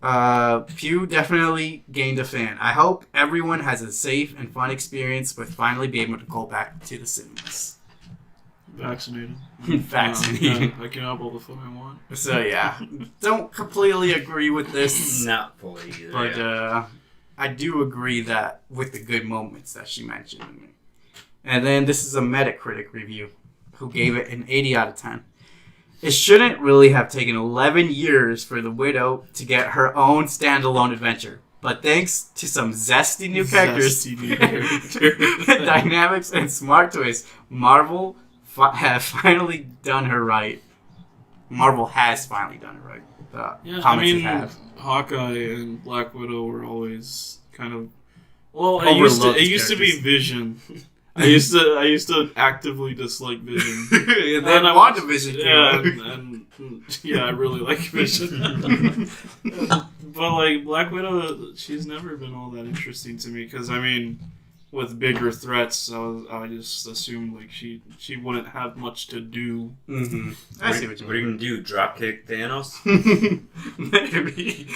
Speaker 1: Pugh definitely gained a fan. I hope everyone has a safe and fun experience with finally being able to go back to the cinemas.
Speaker 3: Vaccinated.
Speaker 1: Vaccinated.
Speaker 3: I can have all the fun I want.
Speaker 1: So yeah, don't completely agree with this.
Speaker 2: Not fully either.
Speaker 1: But I do agree that with the good moments that she mentioned. And then this is a Metacritic review who gave it an 80 out of 10. It shouldn't really have taken 11 years for the Widow to get her own standalone adventure. But thanks to some zesty new characters, dynamics, and smart twists, Marvel have finally done her right. Marvel has finally done it right.
Speaker 3: Hawkeye and Black Widow were always kind of... Well, it used to be Vision. I used to actively dislike Vision.
Speaker 1: And then I watched Vision.
Speaker 3: Yeah, I really like Vision. But like Black Widow, she's never been all that interesting to me because I mean, with bigger threats, I just assumed like she wouldn't have much to do.
Speaker 1: Mm-hmm. I see what
Speaker 2: are you gonna do? Dropkick Thanos?
Speaker 1: Maybe.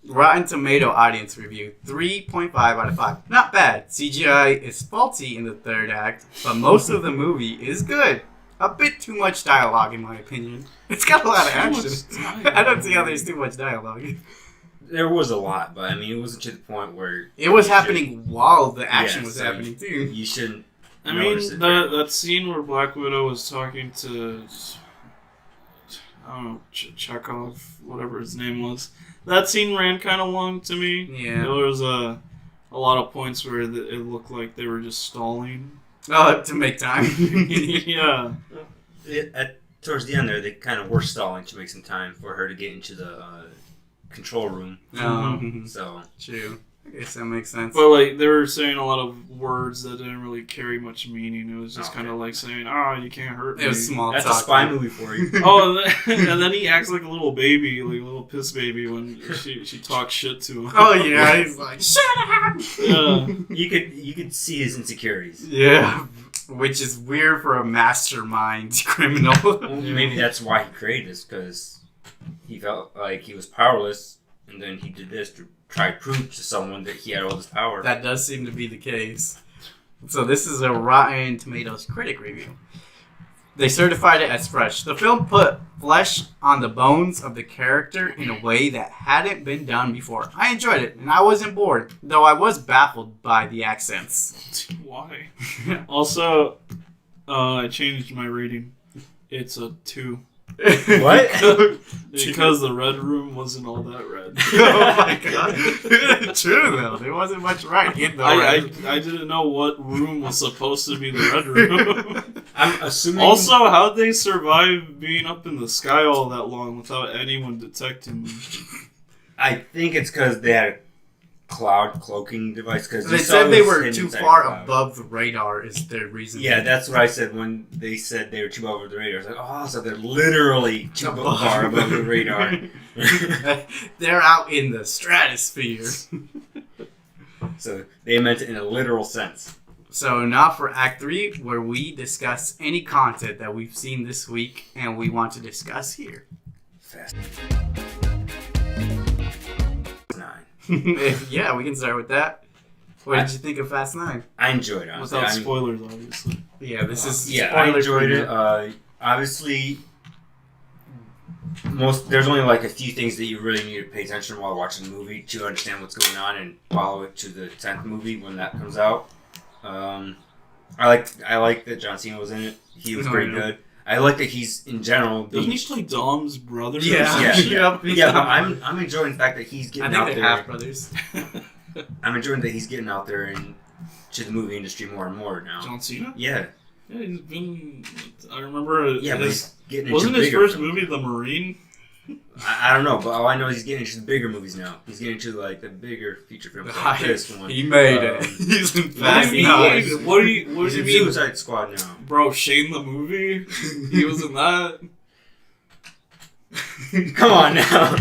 Speaker 1: Rotten Tomato audience review, 3.5 out of 5. Not bad. CGI is faulty in the third act, but most of the movie is good. A bit too much dialogue, in my opinion. It's got a lot of action. I don't see how there's too much dialogue.
Speaker 2: There was a lot, but I mean, it wasn't to the point where...
Speaker 1: It was happening while the action was happening, too.
Speaker 2: You shouldn't...
Speaker 3: I mean, that scene where Black Widow was talking to... I don't know, Chekhov, whatever his name was. That scene ran kind of long to me.
Speaker 1: Yeah.
Speaker 3: There was a lot of points where it looked like they were just stalling.
Speaker 1: Oh, to make time.
Speaker 3: Yeah.
Speaker 2: Towards the end there, they kind of were stalling to make some time for her to get into the control room.
Speaker 1: So... True. I guess that makes sense.
Speaker 3: But like they were saying a lot of words that didn't really carry much meaning. It was just kind of like saying, you can't hurt me.
Speaker 1: It was small
Speaker 2: That's
Speaker 1: talk.
Speaker 2: a spy movie for you.
Speaker 3: Oh, and then he acts like a little baby, like a little piss baby when she talks shit to him.
Speaker 1: Oh yeah, he's like, shut up!
Speaker 3: Yeah.
Speaker 2: You could see his insecurities.
Speaker 1: Yeah, which is weird for a mastermind criminal.
Speaker 2: Well, maybe that's why he created this, because he felt like he was powerless, and then he did this to try to prove to someone that he had all this power.
Speaker 1: That does seem to be the case. So this is a Rotten Tomatoes critic review. They certified it as fresh. The film put flesh on the bones of the character in a way that hadn't been done before. I enjoyed it, and I wasn't bored, though I was baffled by the accents.
Speaker 3: Why? Also, I changed my rating. It's a 2.
Speaker 2: What?
Speaker 3: Because the red room wasn't all that red.
Speaker 1: Oh my god. True though, there wasn't much right in the
Speaker 3: I
Speaker 1: red.
Speaker 3: I didn't know what room was supposed to be the red room.
Speaker 2: I'm assuming.
Speaker 3: Also, how'd they survive being up in the sky all that long without anyone detecting them?
Speaker 2: I think it's because they had a cloud cloaking device. Because
Speaker 1: They said they were too far above the radar is their reason.
Speaker 2: Yeah, that's what I said when they said they were too above the radar. I was like, so they're literally too far above the radar.
Speaker 1: They're out in the stratosphere.
Speaker 2: So they meant it in a literal sense.
Speaker 1: So now for Act 3, where we discuss any content that we've seen this week and we want to discuss here.
Speaker 2: Fast 9.
Speaker 1: Yeah, we can start with that. What did you think of Fast 9?
Speaker 2: I enjoyed it. Honestly.
Speaker 3: Without spoilers, obviously.
Speaker 1: Yeah, this is
Speaker 2: I enjoyed
Speaker 1: free.
Speaker 2: it. Obviously, there's only like a few things that you really need to pay attention to while watching the movie to understand what's going on and follow it to the 10th movie when that comes out. I like that John Cena was in it. He was pretty good. I like that he's in general.
Speaker 3: Doesn't he play Dom's brother?
Speaker 1: Yeah.
Speaker 2: Yeah. But I'm enjoying the fact that he's getting out there.
Speaker 1: they're half brothers.
Speaker 2: I'm enjoying that he's getting out there and to the movie industry more and more now.
Speaker 3: John Cena?
Speaker 2: Yeah.
Speaker 3: Yeah, he's been. I remember.
Speaker 2: Yeah, but he's getting into
Speaker 3: wasn't his
Speaker 2: bigger
Speaker 3: first
Speaker 2: films.
Speaker 3: movie The Marine?
Speaker 2: I don't know, but all I know is he's getting into the bigger movies now. He's getting into like the bigger feature films like this one.
Speaker 1: He made it. He's in
Speaker 3: What
Speaker 1: Fast
Speaker 3: do you
Speaker 1: 9.
Speaker 3: mean? What do you
Speaker 2: He's in
Speaker 3: mean?
Speaker 2: Suicide Squad now.
Speaker 3: Bro, Shane the movie? He was in that?
Speaker 2: Come on now.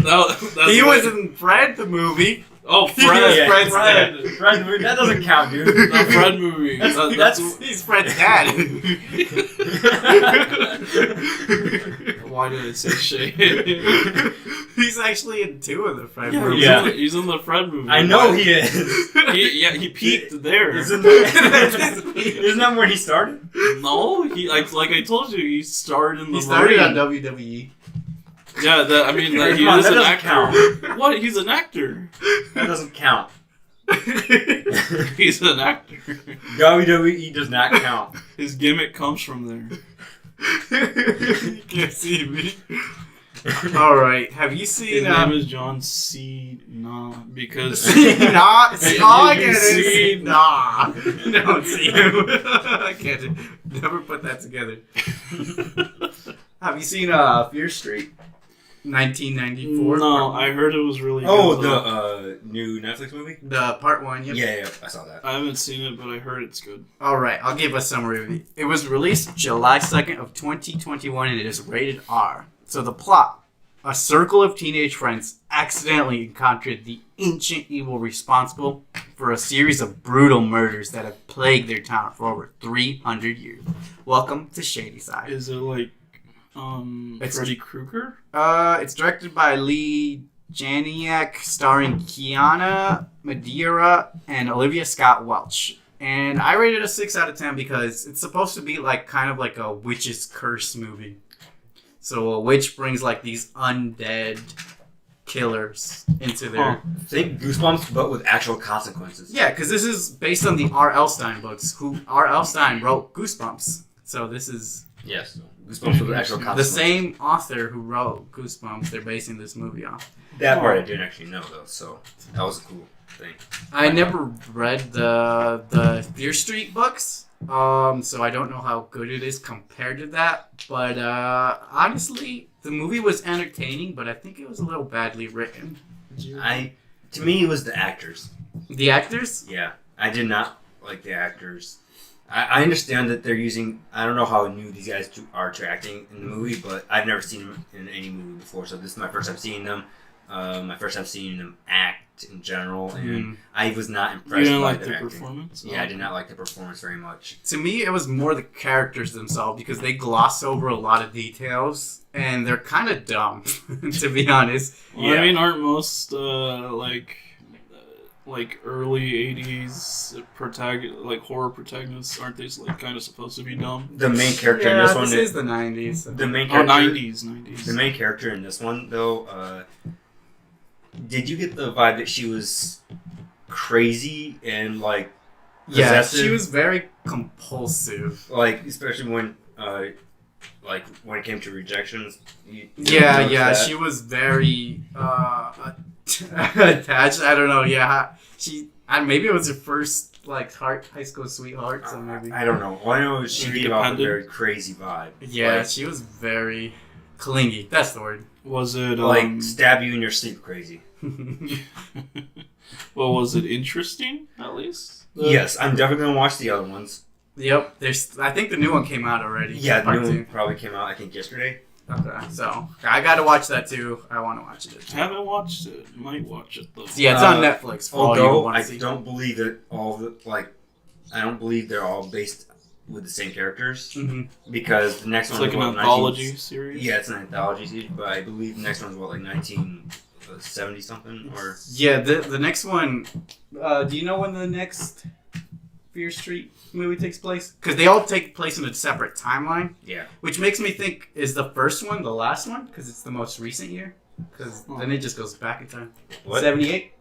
Speaker 1: He was in Fred the movie.
Speaker 3: Oh,
Speaker 1: He was
Speaker 3: Fred.
Speaker 1: Fred's
Speaker 3: Fred.
Speaker 1: dad.
Speaker 2: Fred movie, that doesn't count, dude.
Speaker 3: The Fred movie.
Speaker 1: He's Fred's dad.
Speaker 3: Why did I say Shane?
Speaker 1: He's actually in 2 of the Fred
Speaker 3: Yeah,
Speaker 1: movies.
Speaker 2: Yeah.
Speaker 3: He's in the Fred movie.
Speaker 2: I know he is.
Speaker 3: He peaked there.
Speaker 2: Isn't that where he started?
Speaker 3: No, he like I told you, he starred in the
Speaker 1: He started
Speaker 3: Marine.
Speaker 1: on WWE.
Speaker 3: Yeah, he
Speaker 2: Come
Speaker 3: is
Speaker 2: on, that
Speaker 3: an
Speaker 2: doesn't
Speaker 3: actor.
Speaker 2: count.
Speaker 3: What? He's an actor.
Speaker 2: That doesn't count.
Speaker 3: He's an actor.
Speaker 2: WWE does not count.
Speaker 3: His gimmick comes from there.
Speaker 1: You can't see me. Alright, have you
Speaker 3: His
Speaker 1: seen...
Speaker 3: name is John C. Nah, because...
Speaker 1: Nah,
Speaker 3: Yeah,
Speaker 1: all I
Speaker 3: you
Speaker 1: get is
Speaker 3: see-
Speaker 1: nah. Don't see him. I can't never put that together. Have you seen Fear Street? 1994.
Speaker 3: No, I heard it was really good.
Speaker 2: Oh,
Speaker 3: though.
Speaker 2: the new Netflix movie?
Speaker 1: The part 1, yep.
Speaker 2: Yeah, I saw that.
Speaker 3: I haven't seen it, but I heard it's good.
Speaker 1: Alright, I'll give a summary of it. It was released July 2nd of 2021 and it is rated R. So the plot. A circle of teenage friends accidentally encountered the ancient evil responsible for a series of brutal murders that have plagued their town for over 300 years. Welcome to Shady Side.
Speaker 3: Is it like,
Speaker 1: It's-
Speaker 3: Freddy Krueger?
Speaker 1: It's directed by Lee Janiak, starring Kiana Madeira and Olivia Scott Welch. And I rated it a 6 out of 10 because it's supposed to be like kind of like a witch's curse movie. So a witch brings like these undead killers into their...
Speaker 2: Think Goosebumps, but with actual consequences.
Speaker 1: Yeah, because this is based on the R.L. Stein books, who R.L. Stein wrote Goosebumps. So this is
Speaker 2: Yes. Goosebumps with actual
Speaker 1: the
Speaker 2: consequences.
Speaker 1: same author who wrote Goosebumps. They're basing this movie off.
Speaker 2: That part I didn't actually know, though, so that was a cool thing.
Speaker 1: I never read the Fear Street books, so I don't know how good it is compared to that. But honestly, the movie was entertaining, but I think it was a little badly written.
Speaker 2: To me, it was the actors.
Speaker 1: The actors?
Speaker 2: Yeah, I did not like the actors. I understand that they're using. I don't know how new these guys are to acting in the movie, but I've never seen them in any movie before, so this is my first time seeing them. My first time seeing them act in general, and I was not impressed.
Speaker 3: You didn't
Speaker 2: by
Speaker 3: like
Speaker 2: their
Speaker 3: the
Speaker 2: acting.
Speaker 3: performance?
Speaker 2: Yeah, I did not like the performance very much.
Speaker 1: To me, it was more the characters themselves because they gloss over a lot of details and they're kind of dumb, to be honest.
Speaker 3: Well, I mean, aren't most like early '80s horror protagonists, aren't they like kind of supposed to be dumb?
Speaker 2: The main character in this one
Speaker 1: is the 90s.
Speaker 2: The main character,
Speaker 3: '90s.
Speaker 2: The main character in this one, though, did you get the vibe that she was crazy and like possessive?
Speaker 1: Yeah, she was very compulsive.
Speaker 2: Like, especially when when it came to rejections.
Speaker 1: She was very attached. I don't know. Yeah, maybe it was her first high school sweetheart. So maybe
Speaker 2: I don't know. All I know is she
Speaker 3: Very
Speaker 2: gave off a
Speaker 3: dependent.
Speaker 2: very crazy vibe.
Speaker 1: Yeah, she was very clingy. That's the word.
Speaker 3: Was it
Speaker 2: stab you in your sleep crazy?
Speaker 3: Well, was it interesting at least?
Speaker 2: Yes, I'm definitely gonna watch the other ones.
Speaker 1: Yep. I think the new one came out already.
Speaker 2: Yeah, the
Speaker 1: Part
Speaker 2: new
Speaker 1: two.
Speaker 2: one probably came out I think yesterday.
Speaker 1: Okay, so I gotta watch that too. I want to watch it.
Speaker 3: I haven't watched it. Might watch it though.
Speaker 1: Yeah, it's on Netflix. For all you
Speaker 2: Although
Speaker 1: want
Speaker 2: I
Speaker 1: to see.
Speaker 2: don't believe that I don't believe they're all based with the same characters because the next
Speaker 3: It's
Speaker 2: one
Speaker 3: like
Speaker 2: is
Speaker 3: an anthology series.
Speaker 2: Yeah, it's an anthology series, but I believe the next one's 1970 something or
Speaker 1: Yeah, the next one. Do you know when the next Fear Street movie takes place? Because they all take place in a separate timeline.
Speaker 2: yeah.
Speaker 1: Which makes me think, is the first one the last one? Because it's the most recent year? Because then it just goes back in time.
Speaker 2: What?
Speaker 1: 78?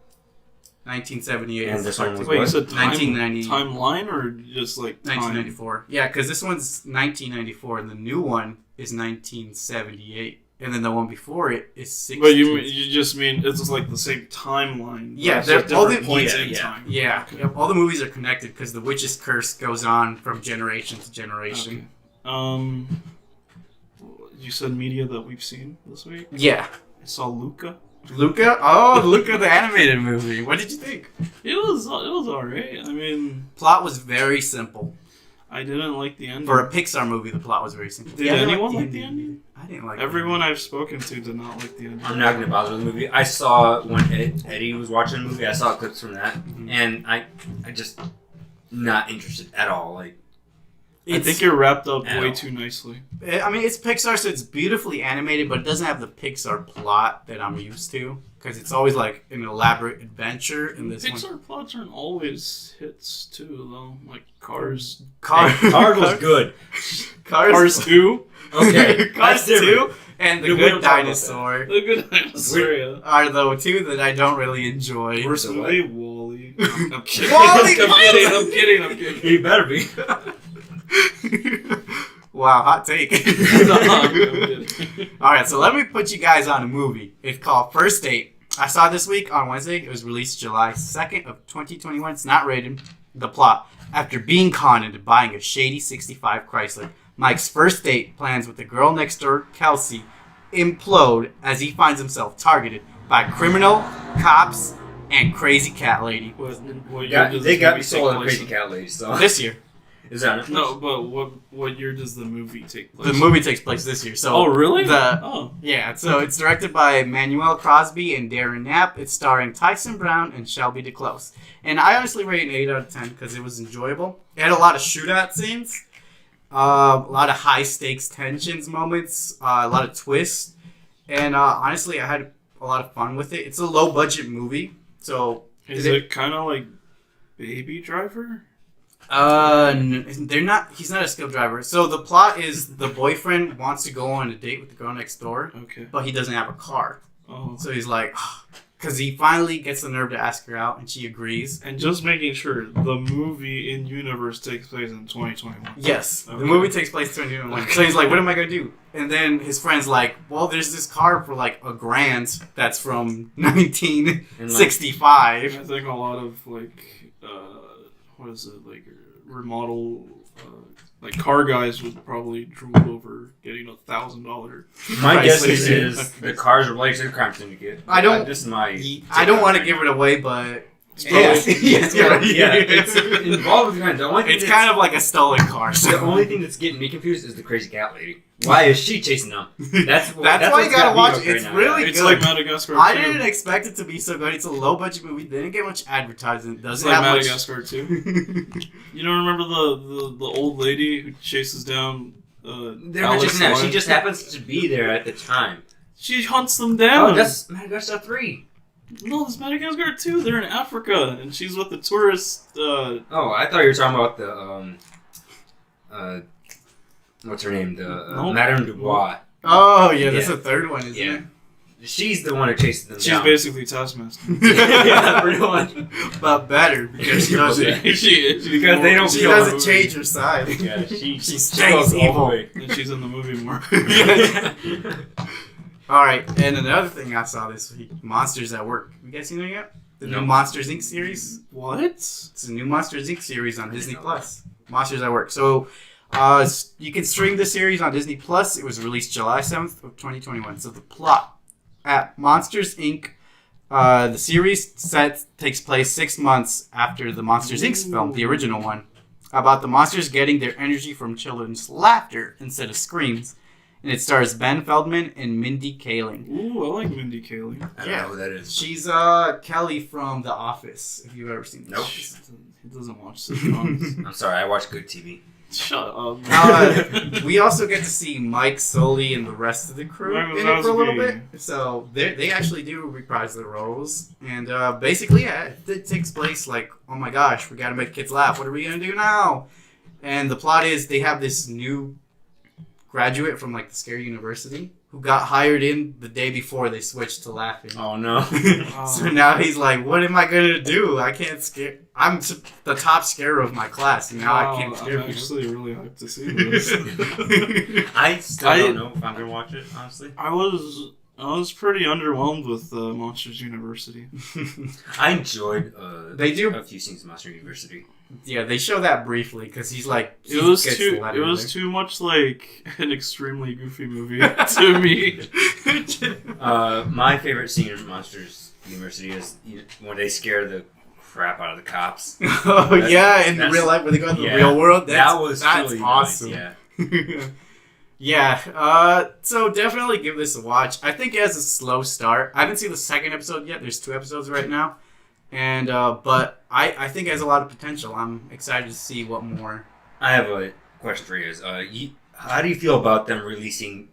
Speaker 1: 1978.
Speaker 2: And
Speaker 1: is
Speaker 2: this
Speaker 1: part
Speaker 2: one was
Speaker 1: two.
Speaker 3: Wait, you
Speaker 2: what?
Speaker 3: said
Speaker 1: 1990.
Speaker 3: timeline or just like time?
Speaker 1: 1994. Yeah, because this one's 1994 and the new one is 1978. And then the one before it is 60.
Speaker 3: But you just mean it's just like the same timeline.
Speaker 1: Yeah,
Speaker 3: but
Speaker 1: they're
Speaker 3: just
Speaker 1: all
Speaker 3: different
Speaker 1: the-
Speaker 3: points
Speaker 2: yeah,
Speaker 3: in
Speaker 2: yeah.
Speaker 3: time.
Speaker 1: Yeah,
Speaker 3: Okay.
Speaker 1: yep, all the movies are connected because the witch's curse goes on from generation to generation.
Speaker 3: Okay. You said media that we've seen this week.
Speaker 1: Yeah.
Speaker 3: I saw Luca.
Speaker 1: Luca? Oh, Luca the animated movie. What did you think?
Speaker 3: It was alright. I mean,
Speaker 1: Plot was very simple.
Speaker 3: I didn't like the ending.
Speaker 1: For a Pixar movie, the plot was very simple.
Speaker 3: Did
Speaker 1: Yeah, I didn't
Speaker 3: anyone
Speaker 1: like
Speaker 3: like the ending?
Speaker 1: I didn't like
Speaker 3: Everyone I've spoken to did not like the ending.
Speaker 2: I'm not gonna bother with the movie. I saw when Eddie was watching the movie. I saw clips from that, and I just not interested at all. Like,
Speaker 3: I think it wrapped up
Speaker 2: Ow.
Speaker 3: way too nicely.
Speaker 1: I mean, it's Pixar, so it's beautifully animated, but it doesn't have the Pixar plot that I'm used to. Because it's always like an elaborate adventure. In this
Speaker 3: Pixar
Speaker 1: one.
Speaker 3: plots aren't always hits too, though. Like Cars.
Speaker 1: Cars
Speaker 2: was good.
Speaker 3: Cars 2.
Speaker 2: Okay,
Speaker 1: Cars
Speaker 2: that's different.
Speaker 1: 2 and The
Speaker 2: We
Speaker 1: Good
Speaker 2: don't talk about
Speaker 1: Dinosaur
Speaker 3: The Good Dinosaur. Yeah.
Speaker 1: are the two that I don't really enjoy.
Speaker 3: Worst
Speaker 2: The
Speaker 3: movie, Wall-E. I'm kidding.
Speaker 1: Wall-E,
Speaker 3: I'm kidding.
Speaker 2: He better be.
Speaker 1: Wow, hot take.
Speaker 3: No, I'm kidding.
Speaker 1: Alright, so let me put you guys on a movie. It's called First Date. I saw it this week on Wednesday. It was released July 2nd of 2021. It's not rated. The plot. After being conned into buying a shady 65 Chrysler, Mike's first date plans with the girl next door, Kelsey, implode as he finds himself targeted by criminal, cops, and crazy cat lady.
Speaker 3: What year does
Speaker 2: They
Speaker 3: this
Speaker 2: got
Speaker 3: movie
Speaker 2: me
Speaker 3: take
Speaker 2: sold on
Speaker 3: place
Speaker 2: Crazy
Speaker 3: in?
Speaker 2: Cat Lady. So
Speaker 1: This year.
Speaker 2: is that it?
Speaker 3: No, but what year does the movie take place?
Speaker 1: The movie takes place this year. So
Speaker 3: Oh, really?
Speaker 1: So it's directed by Manuel Crosby and Darren Knapp. It's starring Tyson Brown and Shelby DeClose. And I honestly rate an 8 out of 10 because it was enjoyable. It had a lot of shootout scenes, a lot of high stakes tensions moments, a lot of twists, and honestly, I had a lot of fun with it. It's a low budget movie, so
Speaker 3: Is it kind of like Baby Driver?
Speaker 1: they're not. He's not a skilled driver. So the plot is the boyfriend wants to go on a date with the girl next door,
Speaker 3: Okay.
Speaker 1: but he doesn't have a car.
Speaker 3: Oh.
Speaker 1: So he's like, because he finally gets the nerve to ask her out, and she agrees.
Speaker 3: And just making sure the movie in universe takes place in 2021.
Speaker 1: Yes,
Speaker 3: Okay.
Speaker 1: the movie takes place in 2021. So he's like, what am I gonna do? And then his friend's like, well, there's this car for like $1,000 that's from 1965.
Speaker 3: I think a lot of like, what is it, like remodel, like car guys would probably drool over getting $1,000.
Speaker 2: My guess
Speaker 1: Chrysler.
Speaker 2: is the cars are related to the crime syndicate.
Speaker 1: I don't-
Speaker 2: This is my.
Speaker 1: I don't want to give it away, but Yes, yes,
Speaker 2: It's involved with kind. The only thing
Speaker 1: It's kind of like a stolen car.
Speaker 2: the
Speaker 1: So.
Speaker 2: only thing that's getting me confused is the crazy cat lady. Why is she chasing them? That's
Speaker 1: why you
Speaker 2: what's
Speaker 1: gotta
Speaker 2: got me
Speaker 1: watch
Speaker 2: hooked
Speaker 1: it. It's
Speaker 2: right now.
Speaker 1: really
Speaker 3: It's
Speaker 1: good.
Speaker 3: like Madagascar 2.
Speaker 1: I didn't expect it to be so good. It's a low budget movie. They didn't get much advertising.
Speaker 3: It's
Speaker 1: Doesn't
Speaker 3: like
Speaker 1: have
Speaker 3: Madagascar 2. You don't remember the old lady who chases down
Speaker 2: They're not
Speaker 3: Alex
Speaker 2: chasing that. She
Speaker 3: Lion?
Speaker 2: just happens to be there at the time.
Speaker 3: She hunts them down.
Speaker 2: Oh, that's Madagascar 3.
Speaker 3: No, it's Madagascar 2. They're in Africa, and she's with the tourist.
Speaker 2: Oh, I thought you were talking about the what's her name?
Speaker 3: Nope.
Speaker 2: Madame Dubois.
Speaker 1: Oh yeah, that's
Speaker 2: Yeah.
Speaker 1: the third one, isn't
Speaker 2: Yeah. She's the one who chases them
Speaker 3: She's
Speaker 2: down.
Speaker 3: basically Taskmaster.
Speaker 1: it?
Speaker 2: Yeah, pretty much.
Speaker 1: But better because she doesn't.
Speaker 3: Yeah, she is.
Speaker 2: Because they don't
Speaker 1: She
Speaker 2: kill
Speaker 1: doesn't
Speaker 2: her.
Speaker 1: change her side.
Speaker 2: Yeah, she
Speaker 1: stays
Speaker 2: goes all the
Speaker 1: evil.
Speaker 2: way.
Speaker 3: And she's in the movie more.
Speaker 1: All right, and another thing I saw this week: Monsters at Work. You guys seen it yet? The new
Speaker 2: No.
Speaker 1: Monsters Inc. series.
Speaker 3: What?
Speaker 1: It's a new Monsters Inc. series on Disney Plus. Monsters at Work. So, you can stream the series on Disney Plus. It was released July 7th of 2021. So the plot at Monsters Inc. The series takes place 6 months after the Monsters Inc. film, the original one, about the monsters getting their energy from children's laughter instead of screams. And it stars Ben Feldman and Mindy Kaling.
Speaker 3: Ooh, I like Mindy Kaling.
Speaker 2: I don't know who that is.
Speaker 1: She's Kelly from The Office, if you've ever seen The
Speaker 2: Nope.
Speaker 1: Office.
Speaker 3: He doesn't watch sitcoms.
Speaker 2: I'm sorry, I watch good TV.
Speaker 3: Shut up.
Speaker 1: We also get to see Mike Sully and the rest of the crew
Speaker 3: Mike
Speaker 1: in it for a little
Speaker 3: Wazowski.
Speaker 1: bit. So they actually do reprise their roles. And basically, yeah, it takes place like, oh my gosh, we got to make kids laugh. What are we going to do now? And the plot is they have this new graduate from like the Scary University who got hired in the day before they switched to laughing.
Speaker 2: Oh no.
Speaker 1: So now he's like, what am I going to do? I can't scare. I'm the top scarer of my class. And now I can't scare
Speaker 3: I'm
Speaker 1: people.
Speaker 3: actually really hyped to see this.
Speaker 2: I still don't know if I'm gonna watch it, honestly.
Speaker 3: I was pretty underwhelmed with Monsters University.
Speaker 2: I enjoyed
Speaker 1: They do.
Speaker 2: a few scenes of Monster University.
Speaker 1: Yeah, they show that briefly because he's like
Speaker 3: It was
Speaker 1: gets
Speaker 3: too.
Speaker 1: the
Speaker 3: It
Speaker 1: letter
Speaker 3: was
Speaker 1: there.
Speaker 3: too much like an extremely goofy movie to me.
Speaker 2: My favorite scene in Monsters University is when they scare the crap out of the cops.
Speaker 1: Oh yeah, in
Speaker 2: that's-
Speaker 1: real life when they go in the
Speaker 2: yeah,
Speaker 1: real world,
Speaker 2: That was
Speaker 1: that's
Speaker 2: really
Speaker 1: awesome.
Speaker 2: nice, yeah.
Speaker 1: Yeah, so definitely give this a watch. I think it has a slow start. I haven't seen the second episode yet. There's 2 episodes right now, and but I think it has a lot of potential. I'm excited to see what more.
Speaker 2: I have a question for you. How do you feel about them releasing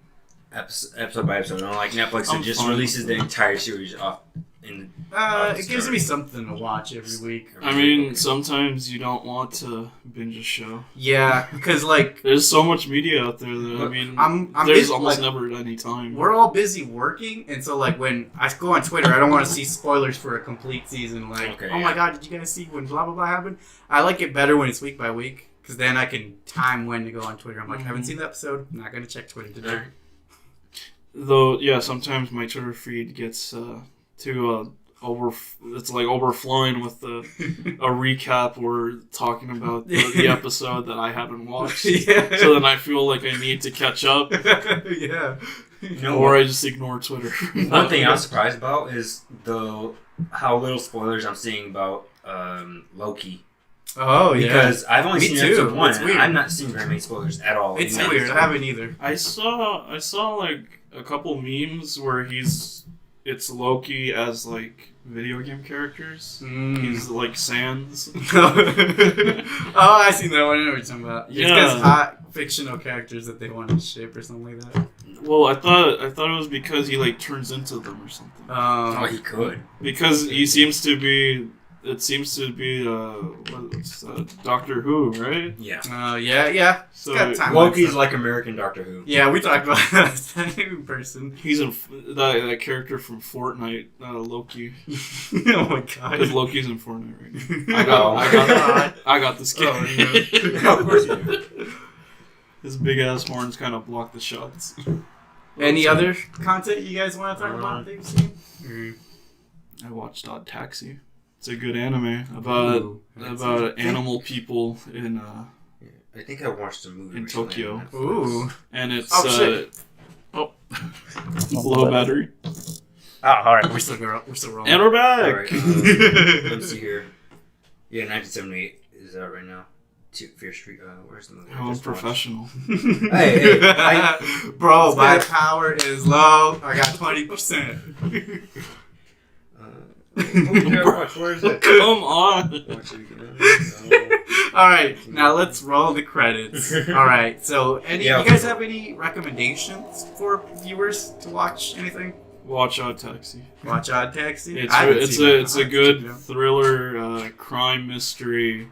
Speaker 2: episode by episode? Like Netflix,
Speaker 3: I'm
Speaker 2: it just
Speaker 3: fine.
Speaker 2: releases the entire series off. In
Speaker 1: It gives me something to watch every week.
Speaker 3: I mean, sometimes you don't want to binge a show.
Speaker 1: Yeah, because like
Speaker 3: There's so much media out there that I
Speaker 2: Look,
Speaker 3: mean,
Speaker 1: I'm
Speaker 3: there's
Speaker 1: busy,
Speaker 3: almost
Speaker 1: like,
Speaker 3: never any time.
Speaker 1: we're all busy working, and so like when I go on Twitter, I don't want to see spoilers for a complete season. Like,
Speaker 2: Okay,
Speaker 1: oh my
Speaker 2: yeah.
Speaker 1: god, did you guys see when blah blah blah happened? I like it better when it's week by week because then I can time when to go on Twitter. I'm like, I haven't seen the episode. I'm not gonna check Twitter today.
Speaker 3: Though, yeah, sometimes my Twitter feed gets too it's like overflowing with a recap or talking about the episode that I haven't watched.
Speaker 1: Yeah.
Speaker 3: So then I feel like I need to catch up,
Speaker 1: Yeah.
Speaker 3: or I just ignore Twitter.
Speaker 2: One thing I'm surprised about is how little spoilers I'm seeing about Loki.
Speaker 1: Oh yeah.
Speaker 2: Because I've only
Speaker 1: Me
Speaker 2: seen
Speaker 1: too.
Speaker 2: episode 1,
Speaker 1: It's
Speaker 2: and
Speaker 1: weird.
Speaker 2: I'm not seeing very many spoilers at all.
Speaker 1: It's
Speaker 2: in that
Speaker 1: weird. I
Speaker 2: episode.
Speaker 1: haven't either.
Speaker 3: I saw like a couple memes where it's Loki as like video game characters. He's like Sans.
Speaker 1: Oh, I seen that one. I know what you're talking about. It's
Speaker 3: Yeah.
Speaker 1: because hot fictional characters that they want to ship or something like that.
Speaker 3: Well, I thought it was because he like turns into them or something.
Speaker 2: Oh, he could.
Speaker 3: Because he seems to be. It seems to be what's Doctor Who, right?
Speaker 2: Yeah.
Speaker 1: Yeah.
Speaker 3: So
Speaker 1: Got time.
Speaker 2: Loki's like American Doctor Who.
Speaker 1: Yeah, we talked about that in person.
Speaker 3: he's in that character from Fortnite, Loki.
Speaker 1: Oh my god.
Speaker 3: Because Loki's in Fortnite right now.
Speaker 2: Oh,
Speaker 3: I got the skin.
Speaker 1: Oh, no.
Speaker 2: Of course you do.
Speaker 3: His big ass horns kind of block the shots.
Speaker 1: Any other content you guys want to talk about that you've seen?
Speaker 3: I watched Odd Taxi. It's a good anime about
Speaker 1: Ooh,
Speaker 3: animal people in
Speaker 2: I think I watched a movie
Speaker 3: In
Speaker 2: recently
Speaker 3: Tokyo.
Speaker 2: on Netflix.
Speaker 1: Ooh.
Speaker 3: and it's
Speaker 1: Oh, shit.
Speaker 3: low battery.
Speaker 1: Oh, all right, we're still rolling.
Speaker 3: And we're back.
Speaker 2: All right. Let me see here. Yeah, 1978 is out right now. Fear Street. Where's the movie?
Speaker 3: Oh, I'm professional.
Speaker 2: Hey,
Speaker 1: bro, my power is low. I got 20%.
Speaker 2: Where is it?
Speaker 3: Come on.
Speaker 1: All right, now let's roll the credits. All right, so you guys have any recommendations for viewers to watch anything?
Speaker 3: Watch Odd Taxi.
Speaker 1: Watch Odd Taxi.
Speaker 3: It's a good thriller, crime mystery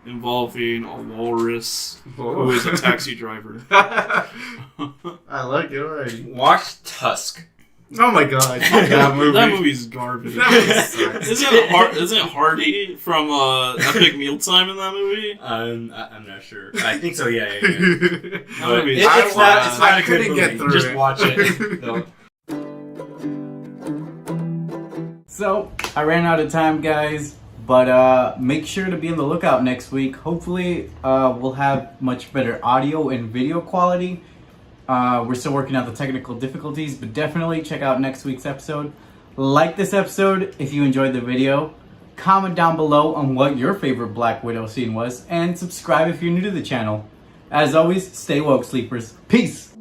Speaker 3: involving a walrus who is a taxi driver.
Speaker 1: I like it already.
Speaker 2: Watch Tusk.
Speaker 1: Oh my god, that movie.
Speaker 3: That movie's garbage. Isn't Hardy from Epic Mealtime in that movie?
Speaker 2: I'm not sure. I think so. Yeah.
Speaker 3: But
Speaker 2: It's not a good
Speaker 1: couldn't
Speaker 2: movie.
Speaker 1: get through
Speaker 2: Just
Speaker 1: it.
Speaker 2: watch it. No.
Speaker 1: So, I ran out of time, guys, but make sure to be on the lookout next week. Hopefully, we'll have much better audio and video quality. We're still working out the technical difficulties, but definitely check out next week's episode. Like this episode if you enjoyed the video. Comment down below on what your favorite Black Widow scene was, and subscribe if you're new to the channel. As always, stay woke, sleepers. Peace!